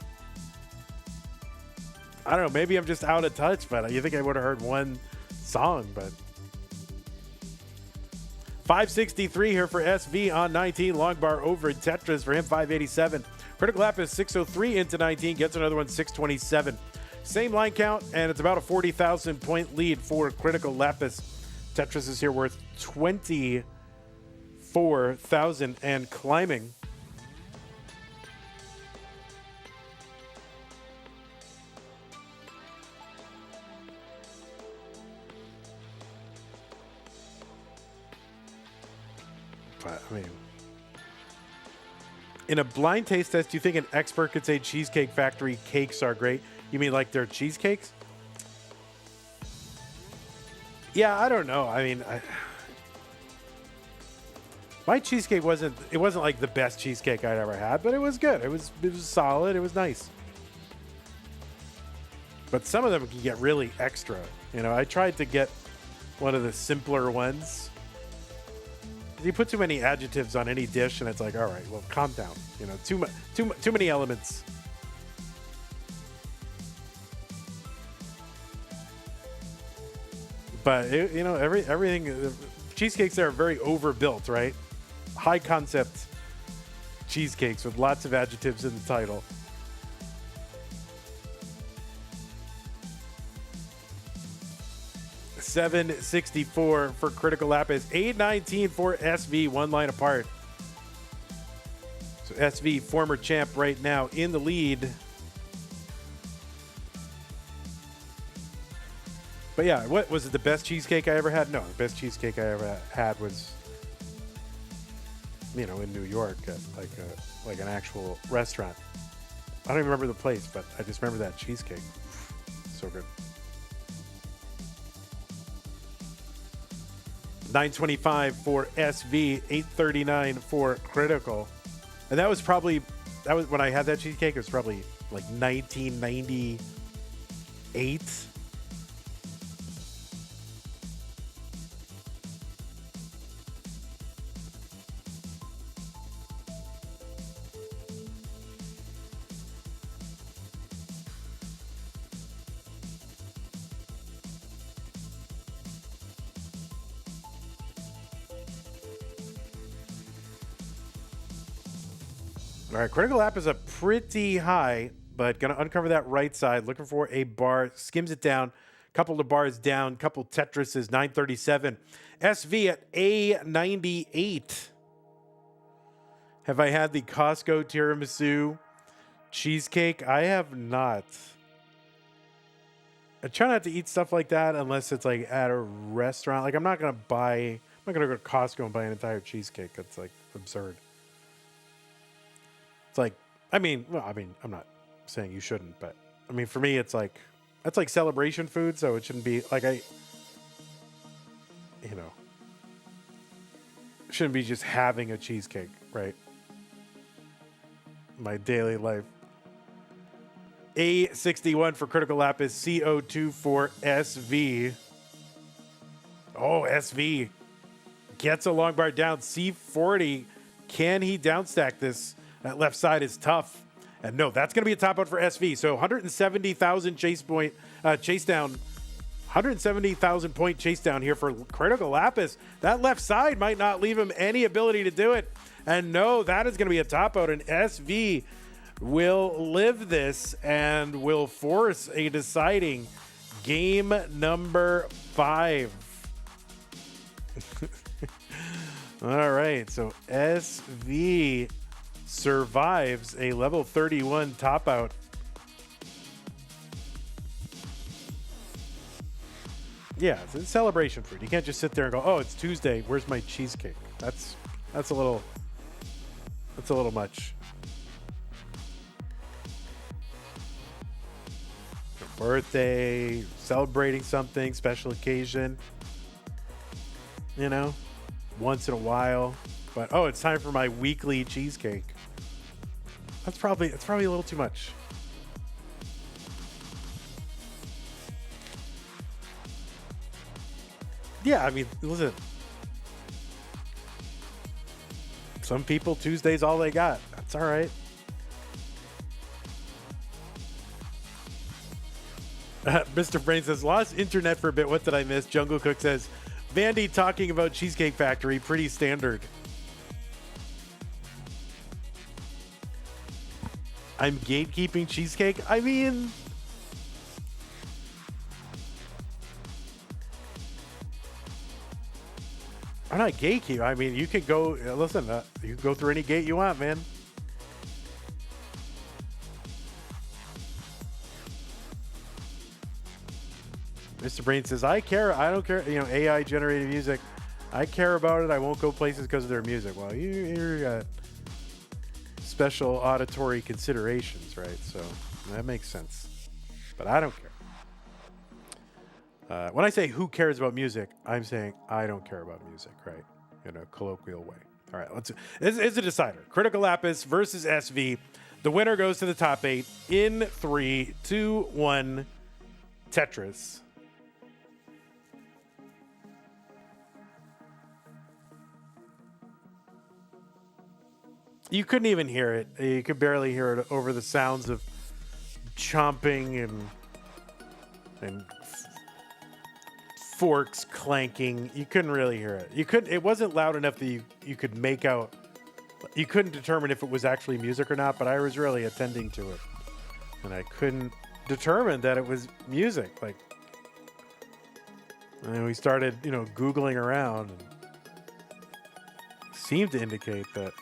I don't know. Maybe I'm just out of touch, but you think I would have heard one song, but 563 here for SV on 19. Long bar over Tetris for him, 587. Cryticalapis 603 into 19, gets another one, 627. Same line count, and it's about a 40,000 point lead for Cryticalapis. Tetris is here worth 24,000 and climbing. But, I mean, in a blind taste test, do you think an expert could say Cheesecake Factory cakes are great? You mean like their cheesecakes? Yeah, I don't know. I mean, my cheesecake wasn't like the best cheesecake I'd ever had, but it was good. It was solid. It was nice. But some of them can get really extra. You know, I tried to get one of the simpler ones. You put too many adjectives on any dish, and it's like, all right, well, calm down. You know, too many elements. But you know, everything. Cheesecakes there are very overbuilt, right? High concept cheesecakes with lots of adjectives in the title. $764 for Cryticalapis, $819 for SV, one line apart. So SV, former champ right now in the lead. But yeah, what was it, the best cheesecake I ever had? No, the best cheesecake I ever had was, you know, in New York at like an actual restaurant. I don't even remember the place, but I just remember that cheesecake. So good. 925 for SV, 839 for Critical. And that was when I had that cheesecake, it was probably like 1998. All right, Cryticalapis is a pretty high, but going to uncover that right side. Looking for a bar, skims it down. Couple of bars down, couple Tetrises, 937. SV at A98. Have I had the Costco tiramisu cheesecake? I have not. I try not to eat stuff like that unless it's like at a restaurant. Like I'm not going to go to Costco and buy an entire cheesecake. That's like absurd. Like, I'm not saying you shouldn't, but I mean, for me, it's like, that's like celebration food. So it shouldn't be like, shouldn't be just having a cheesecake, right? My daily life. A61 for Cryticalapis, CO2 for SV. Oh, SV gets a long bar down. C40. Can he downstack this? That left side is tough. And no, that's going to be a top out for SV. So 170,000 chase down. 170,000 point chase down here for Cryticalapis. That left side might not leave him any ability to do it. And no, that is going to be a top out. And SV will live this and will force a deciding game number 5. All right, so SV survives a level 31 top out. Yeah, it's a celebration food. You can't just sit there and go, "Oh, it's Tuesday. Where's my cheesecake?" That's a little much. Your birthday, celebrating something, special occasion. You know, once in a while. But oh, it's time for my weekly cheesecake. It's probably a little too much. Yeah, I mean, listen. Some people, Tuesday's all they got. That's all right. Mr. Brain says, lost internet for a bit. What did I miss? Jungle Cook says, Vandy talking about Cheesecake Factory. Pretty standard. I'm gatekeeping cheesecake? I mean... I'm not gatekeeping. I mean, you could go... listen, you can go through any gate you want, man. Mr. Brain says, I don't care. You know, AI generated music. I care about it. I won't go places because of their music. Well, you're got special auditory considerations, right? So that makes sense. But I don't care. When I say who cares about music, I'm saying I don't care about music, right? In a colloquial way. All right, it's a decider. Cryticalapis versus SV. The winner goes to the top 8 in 3, 2, 1. Tetris. You couldn't even hear it. You could barely hear it over the sounds of chomping and forks clanking. You couldn't really hear it. It wasn't loud enough that you could make out. You couldn't determine if it was actually music or not, but I was really attending to it. And I couldn't determine that it was music. Like, and we started, Googling around and seemed to indicate that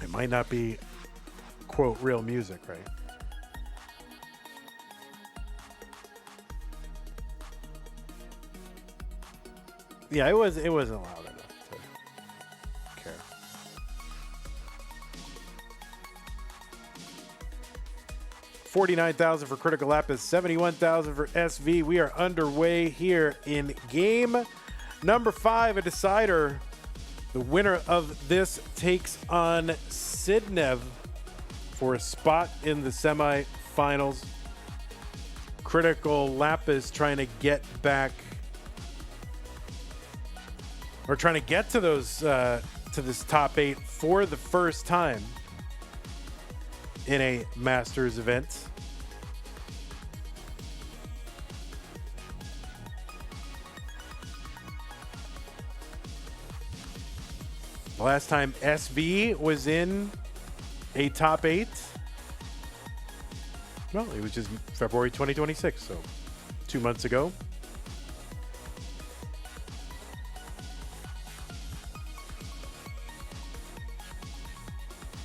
it might not be, quote, real music, right? Yeah, it wasn't loud enough to care. $49,000 for Cryticalapis, $71,000 for SV. We are underway here in game number 5, a decider. The winner of this takes on Sidnev for a spot in the semifinals. Cryticalapis trying to get back, or trying to get to those to this top 8 for the first time in a Masters event. The last time SV was in a top 8, well, it was just February 2026, so 2 months ago.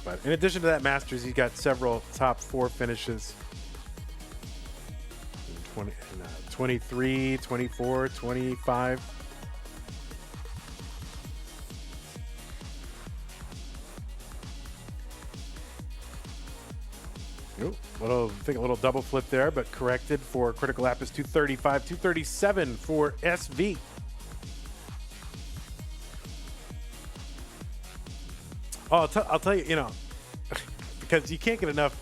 But in addition to that Masters, he's got several top 4 finishes. 23, 24, 25. I think a little double flip there, but corrected for Cryticalapis. 235, 237 for SV. Oh, I'll tell you, because you can't get enough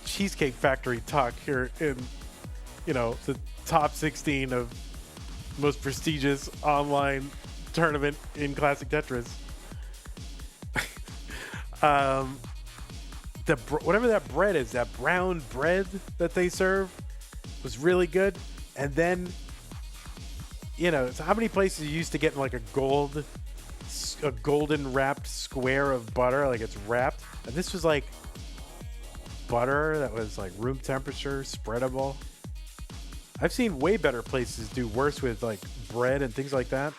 Cheesecake Factory talk here in, the top 16 of most prestigious online tournament in Classic Tetris. Whatever that bread is, that brown bread that they serve was really good. And then, so how many places you used to get like a golden wrapped square of butter, like it's wrapped, and this was like butter that was like room temperature, spreadable. I've seen way better places do worse with like bread and things like that.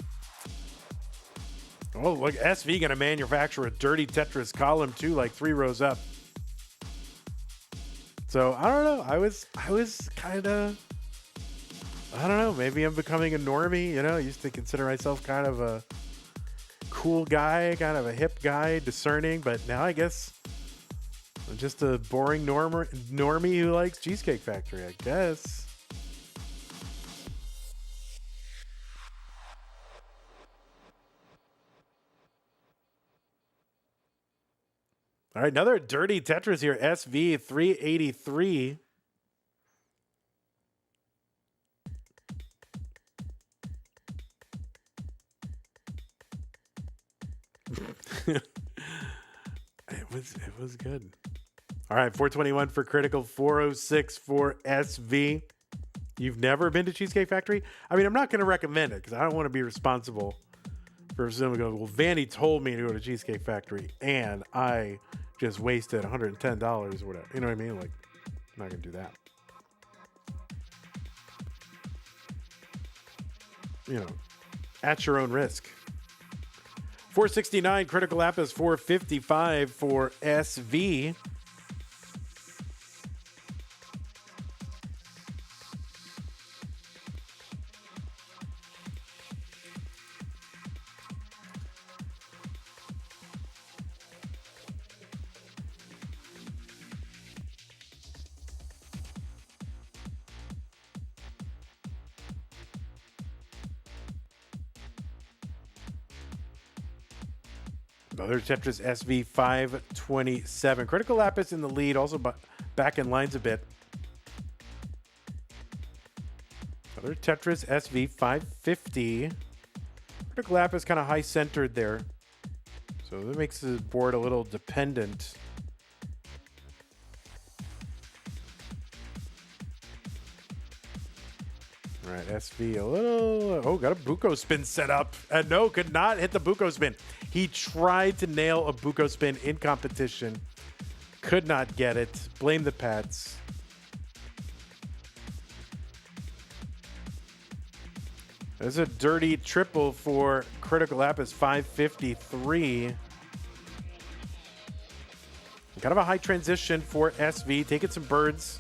Oh, look, SV gonna manufacture a dirty Tetris column 2, like 3 rows up. So I don't know. I was kind of, I don't know. Maybe I'm becoming a normie. I used to consider myself kind of a cool guy, kind of a hip guy, discerning. But now I guess I'm just a boring normie who likes Cheesecake Factory, I guess. All right, another dirty Tetris here. SV 383. It was good. All right, 421 for Critical, 406 for SV. You've never been to Cheesecake Factory? I mean, I'm not going to recommend it because I don't want to be responsible for someone going, well, Vanny told me to go to Cheesecake Factory and I just wasted $110 or whatever. You know what I mean? Like, I'm not going to do that. You know, at your own risk. 469 Cryticalapis, 455 for SV. Another Tetris SV 527. Cryticalapis in the lead, also back in lines a bit. Another Tetris SV 550. Cryticalapis kind of high centered there. So that makes the board a little dependent. All right, SV a little. Oh, got a Buko spin set up. And no, could not hit the Buko spin. He tried to nail a Buko spin in competition. Could not get it. Blame the pads. There's a dirty triple for Cryticalapis, 553. Kind of a high transition for SV. Taking some birds.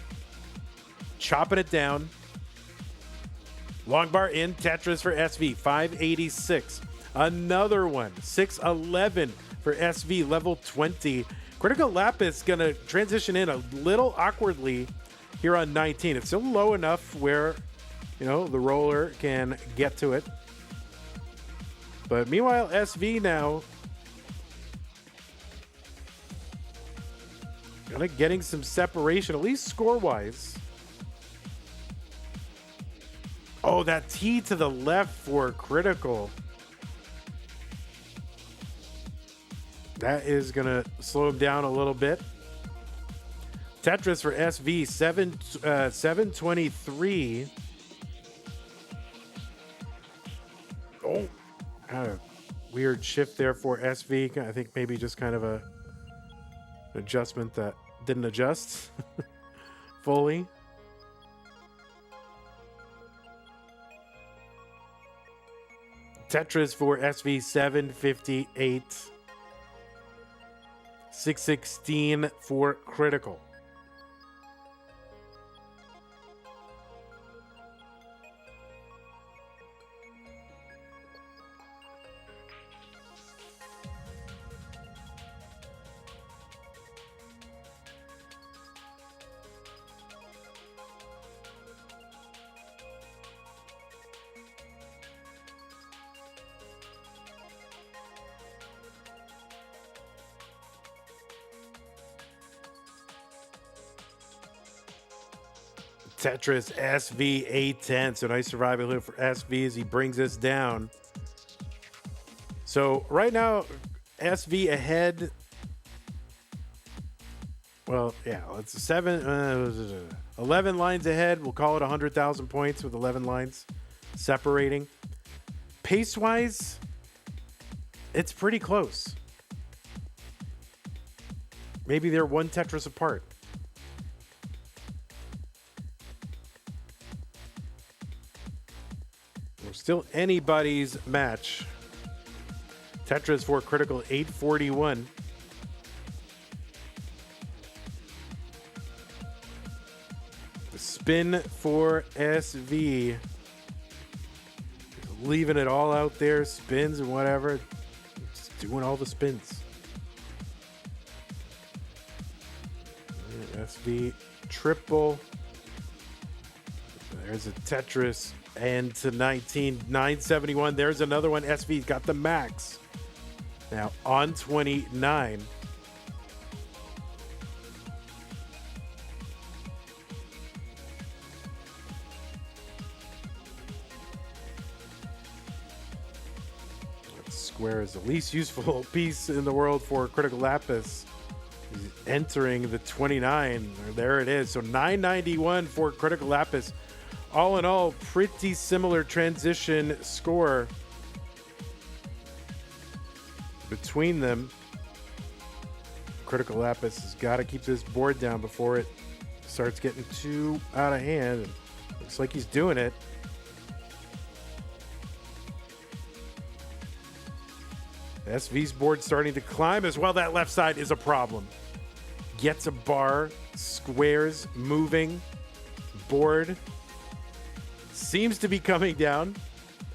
Chopping it down. Long bar in Tetris for SV, 586. Another one, 611 for SV, level 20. Cryticalapis going to transition in a little awkwardly here on 19. It's still low enough where, you know, the roller can get to it. But meanwhile, SV now kind of getting some separation, at least score-wise. Oh, that T to the left for Critical. That is going to slow him down a little bit. Tetris for SV, 723. Oh, kind of weird shift there for SV. I think maybe just kind of an adjustment that didn't adjust fully. Tetris for SV, 758. 616 for Critical. Tetris SV 810. So nice survival here for SV as he brings us down. So right now, SV ahead. Well, yeah, it's 11 lines ahead. We'll call it 100,000 points with 11 lines separating. Pace-wise, it's pretty close. Maybe they're one Tetris apart. Still anybody's match. Tetris for Critical, 841. The spin for SV. Leaving it all out there, spins and whatever. Just doing all the spins. SV triple. There's a Tetris. And to 19, 971. There's another one. SV's got the max. Now on 29. That square is the least useful piece in the world for Cryticalapis. entering the 29. There it is. So 991 for Cryticalapis. All in all, pretty similar transition score between them. Cryticalapis has got to keep this board down before it starts getting too out of hand. And looks like he's doing it. SV's board starting to climb as well. That left side is a problem. Gets a bar, squares, moving. Board seems to be coming down.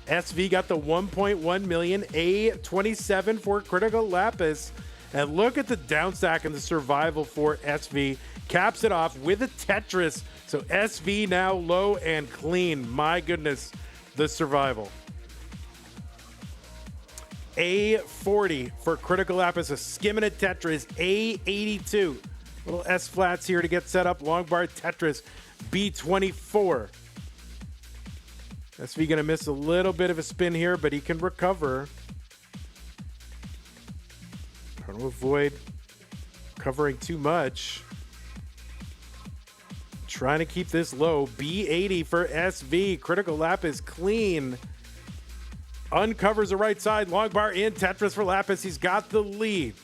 SV got the 1.1 million, A27 for Cryticalapis. And look at the down stack and the survival for SV. Caps it off with a Tetris. So SV now low and clean. My goodness, the survival. A40 for Cryticalapis, a skimming at Tetris. A82. Little S flats here to get set up. Long bar Tetris. B24. SV gonna miss a little bit of a spin here, but he can recover. Trying to avoid covering too much. Trying to keep this low. B80 for SV. Cryticalapis clean. Uncovers the right side. Long bar in. Tetris for Lapis. He's got the lead.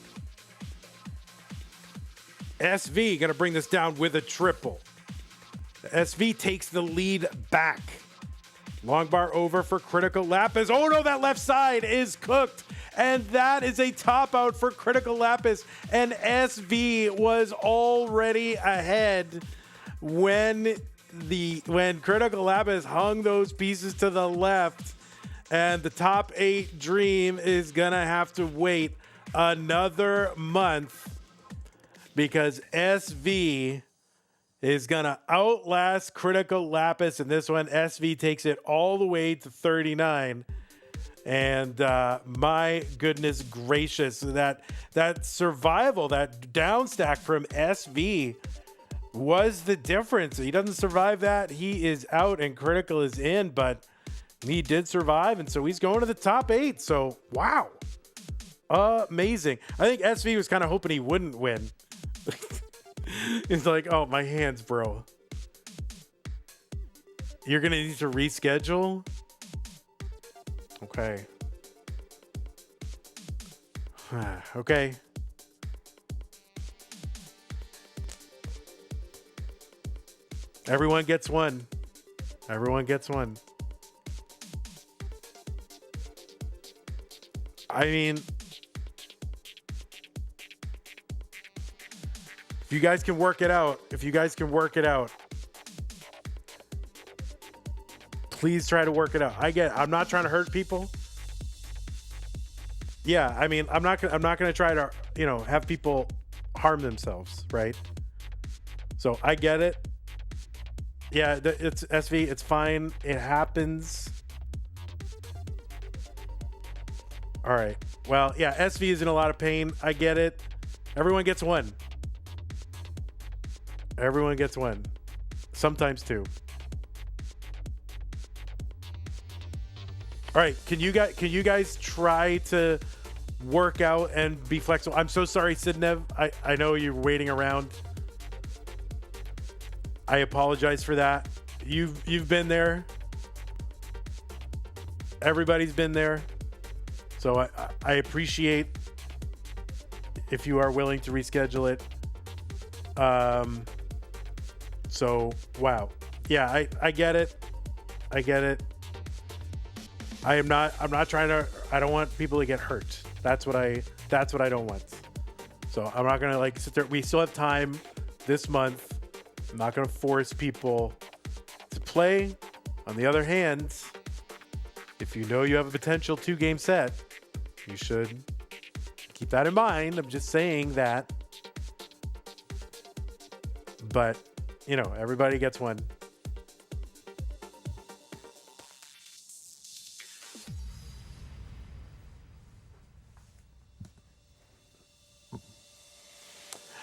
SV going to bring this down with a triple. SV takes the lead back. Long bar over for Cryticalapis. Oh no, that left side is cooked. And that is a top out for Cryticalapis. And SV was already ahead when Cryticalapis hung those pieces to the left. And the top 8 dream is going to have to wait another month because SV is going to outlast Cryticalapis. And this one, SV takes it all the way to 39. And my goodness gracious, that survival, that down stack from SV was the difference. He doesn't survive that. He is out and Critical is in, but he did survive, and so he's going to the top 8. So, wow. Amazing. I think SV was kind of hoping he wouldn't win. It's like, oh, my hands, bro. You're going to need to reschedule? Okay. Okay. Everyone gets one. Everyone gets one. I mean, if you guys can work it out, please try to work it out. I'm not trying to hurt people. Yeah, I mean, I'm not going to try to, have people harm themselves, right? So I get it. Yeah, it's SV, it's fine. It happens. All right. Well, yeah, SV is in a lot of pain. I get it. Everyone gets one. Everyone gets one. Sometimes two. All right. Can you guys try to work out and be flexible? I'm so sorry, Sidnev. I know you're waiting around. I apologize for that. You've been there. Everybody's been there. So I appreciate if you are willing to reschedule it. So wow. Yeah, I get it. I get it. I'm not trying to, I don't want people to get hurt. That's what I don't want. So I'm not gonna sit there. We still have time this month. I'm not gonna force people to play. On the other hand, if you know you have a potential 2-game set, you should keep that in mind. I'm just saying that. But, everybody gets one.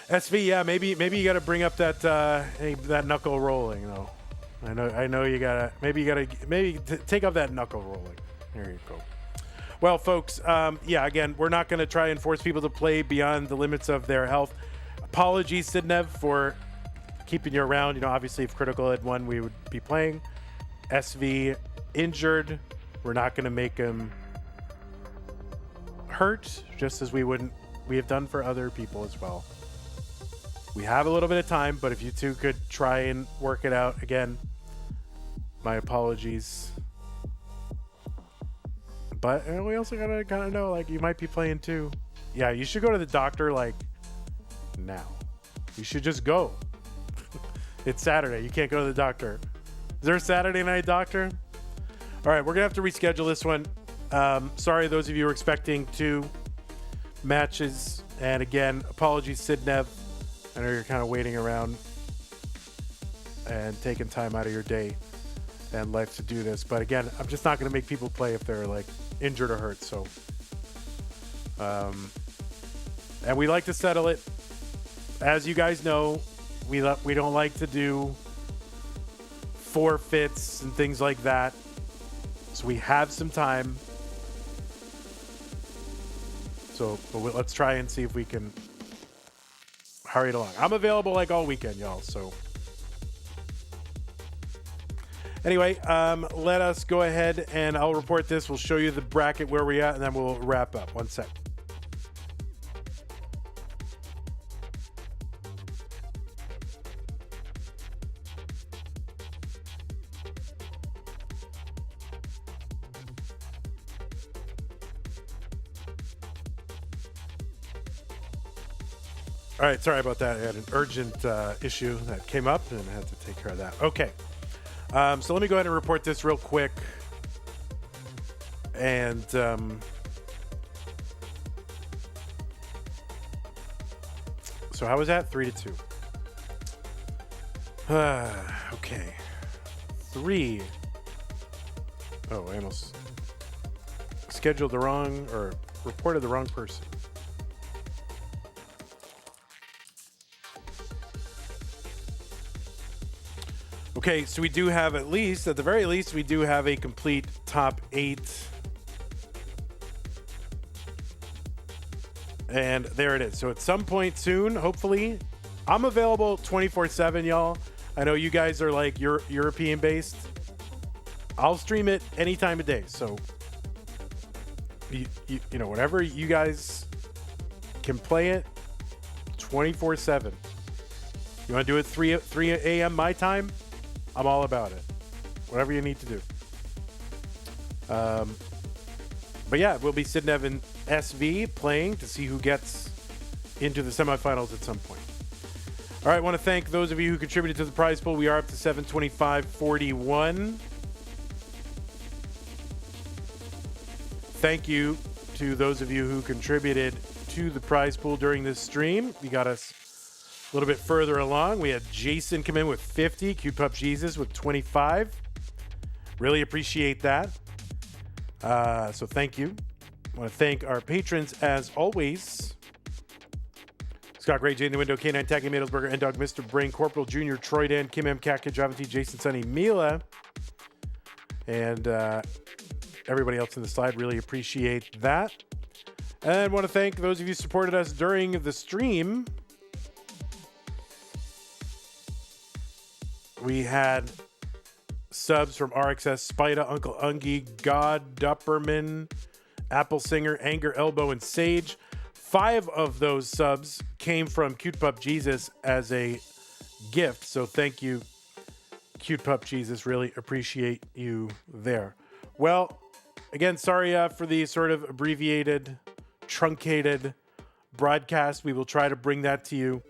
SV, yeah, maybe you got to bring up that knuckle rolling though. I know you gotta take up that knuckle rolling. There you go. Well, folks, again, we're not going to try and force people to play beyond the limits of their health. Apologies, Sidnev, for keeping you around. You know, obviously, if Critical had won, we would be playing. SV injured. We're not going to make him hurt, just as we have done for other people as well. We have a little bit of time, but if you two could try and work it out again, my apologies. But we also gotta kind of know, like, you might be playing too. Yeah, you should go to the doctor like now. You should just go. It's Saturday. You can't go to the doctor. Is there a Saturday night doctor? All right, we're gonna have to reschedule this one. Sorry, those of you who are expecting 2 matches. And again, apologies, Sidnev. I know you're kind of waiting around and taking time out of your day and life to do this. But again, I'm just not going to make people play if they're like injured or hurt. So, and we like to settle it. As you guys know, we don't like to do forfeits and things like that. So we have some time. So let's try and see if we can hurry it along. I'm available like all weekend, y'all. So anyway, let us go ahead and I'll report this. We'll show you the bracket where we're at, and then we'll wrap up. One sec. All right, sorry about that. I had an urgent issue that came up and I had to take care of that. Okay, so let me go ahead and report this real quick. And so how was that? 3-2. Okay. 3. Oh, I almost scheduled the wrong or reported the wrong person. Okay, so we do have at the very least, we do have a complete top 8. And there it is. So at some point soon, hopefully, I'm available 24/7, y'all. I know you guys are like European based. I'll stream it any time of day. So, you know, whenever you guys can play it 24/7. You want to do it 3 a.m. my time? I'm all about it. Whatever you need to do. But yeah, we'll be Sidnev and SV playing to see who gets into the semifinals at some point. All right, I want to thank those of you who contributed to the prize pool. We are up to 725.41. Thank you to those of you who contributed to the prize pool during this stream. You got us a little bit further along. We had Jason come in with 50, Cute Pup Jesus with 25. Really appreciate that. So thank you. I want to thank our patrons as always. Scott Gray, Jay in the Window, K9 Tacky, Madelsberger, N-Dog, Mr. Brain, Corporal Jr., Troy Dan, Kim M. Cat, Kid, Java T, Jason, Sunny, Mila, and everybody else in the slide. Really appreciate that. And want to thank those of you who supported us during the stream. We had subs from RXS, Spida, Uncle Ungie, God, Dupperman, Apple Singer, Anger, Elbow, and Sage. 5 of those subs came from Cute Pup Jesus as a gift. So thank you, Cute Pup Jesus. Really appreciate you there. Well, again, sorry for the sort of abbreviated, truncated broadcast. We will try to bring that to you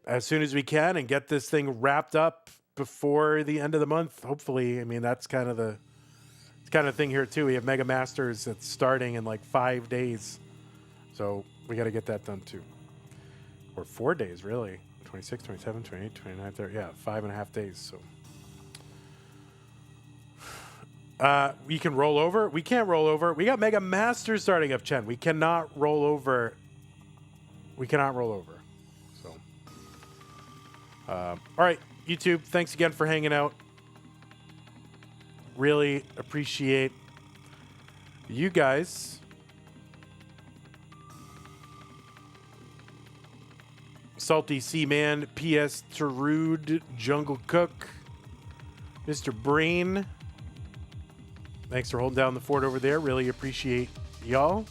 as soon as we can and get this thing wrapped up before the end of the month. Hopefully, I mean, that's kind of the thing here too. We have Mega Masters that's starting in like 5 days. So we got to get that done too. Or 4 days, really. 26, 27, 28, 29, 30. Yeah, 5.5 days. So we can roll over. We can't roll over. We got Mega Masters starting up, Chen. We cannot roll over. We cannot roll over. So, all right, YouTube, thanks again for hanging out. Really appreciate you guys. Salty Seaman, PS Tarood, Jungle Cook, Mr. Brain. Thanks for holding down the fort over there. Really appreciate y'all.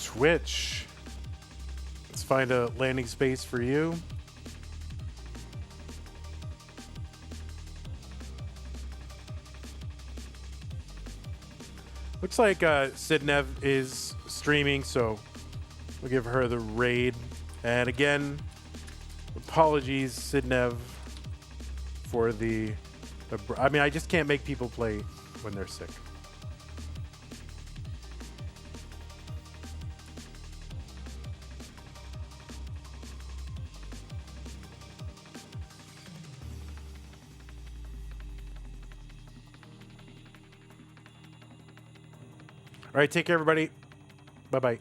Twitch. Let's find a landing space for you. Looks like Sidnev is streaming, so we'll give her the raid. And again, apologies, Sidnev, for the I mean, I just can't make people play when they're sick. All right, take care, everybody. Bye-bye.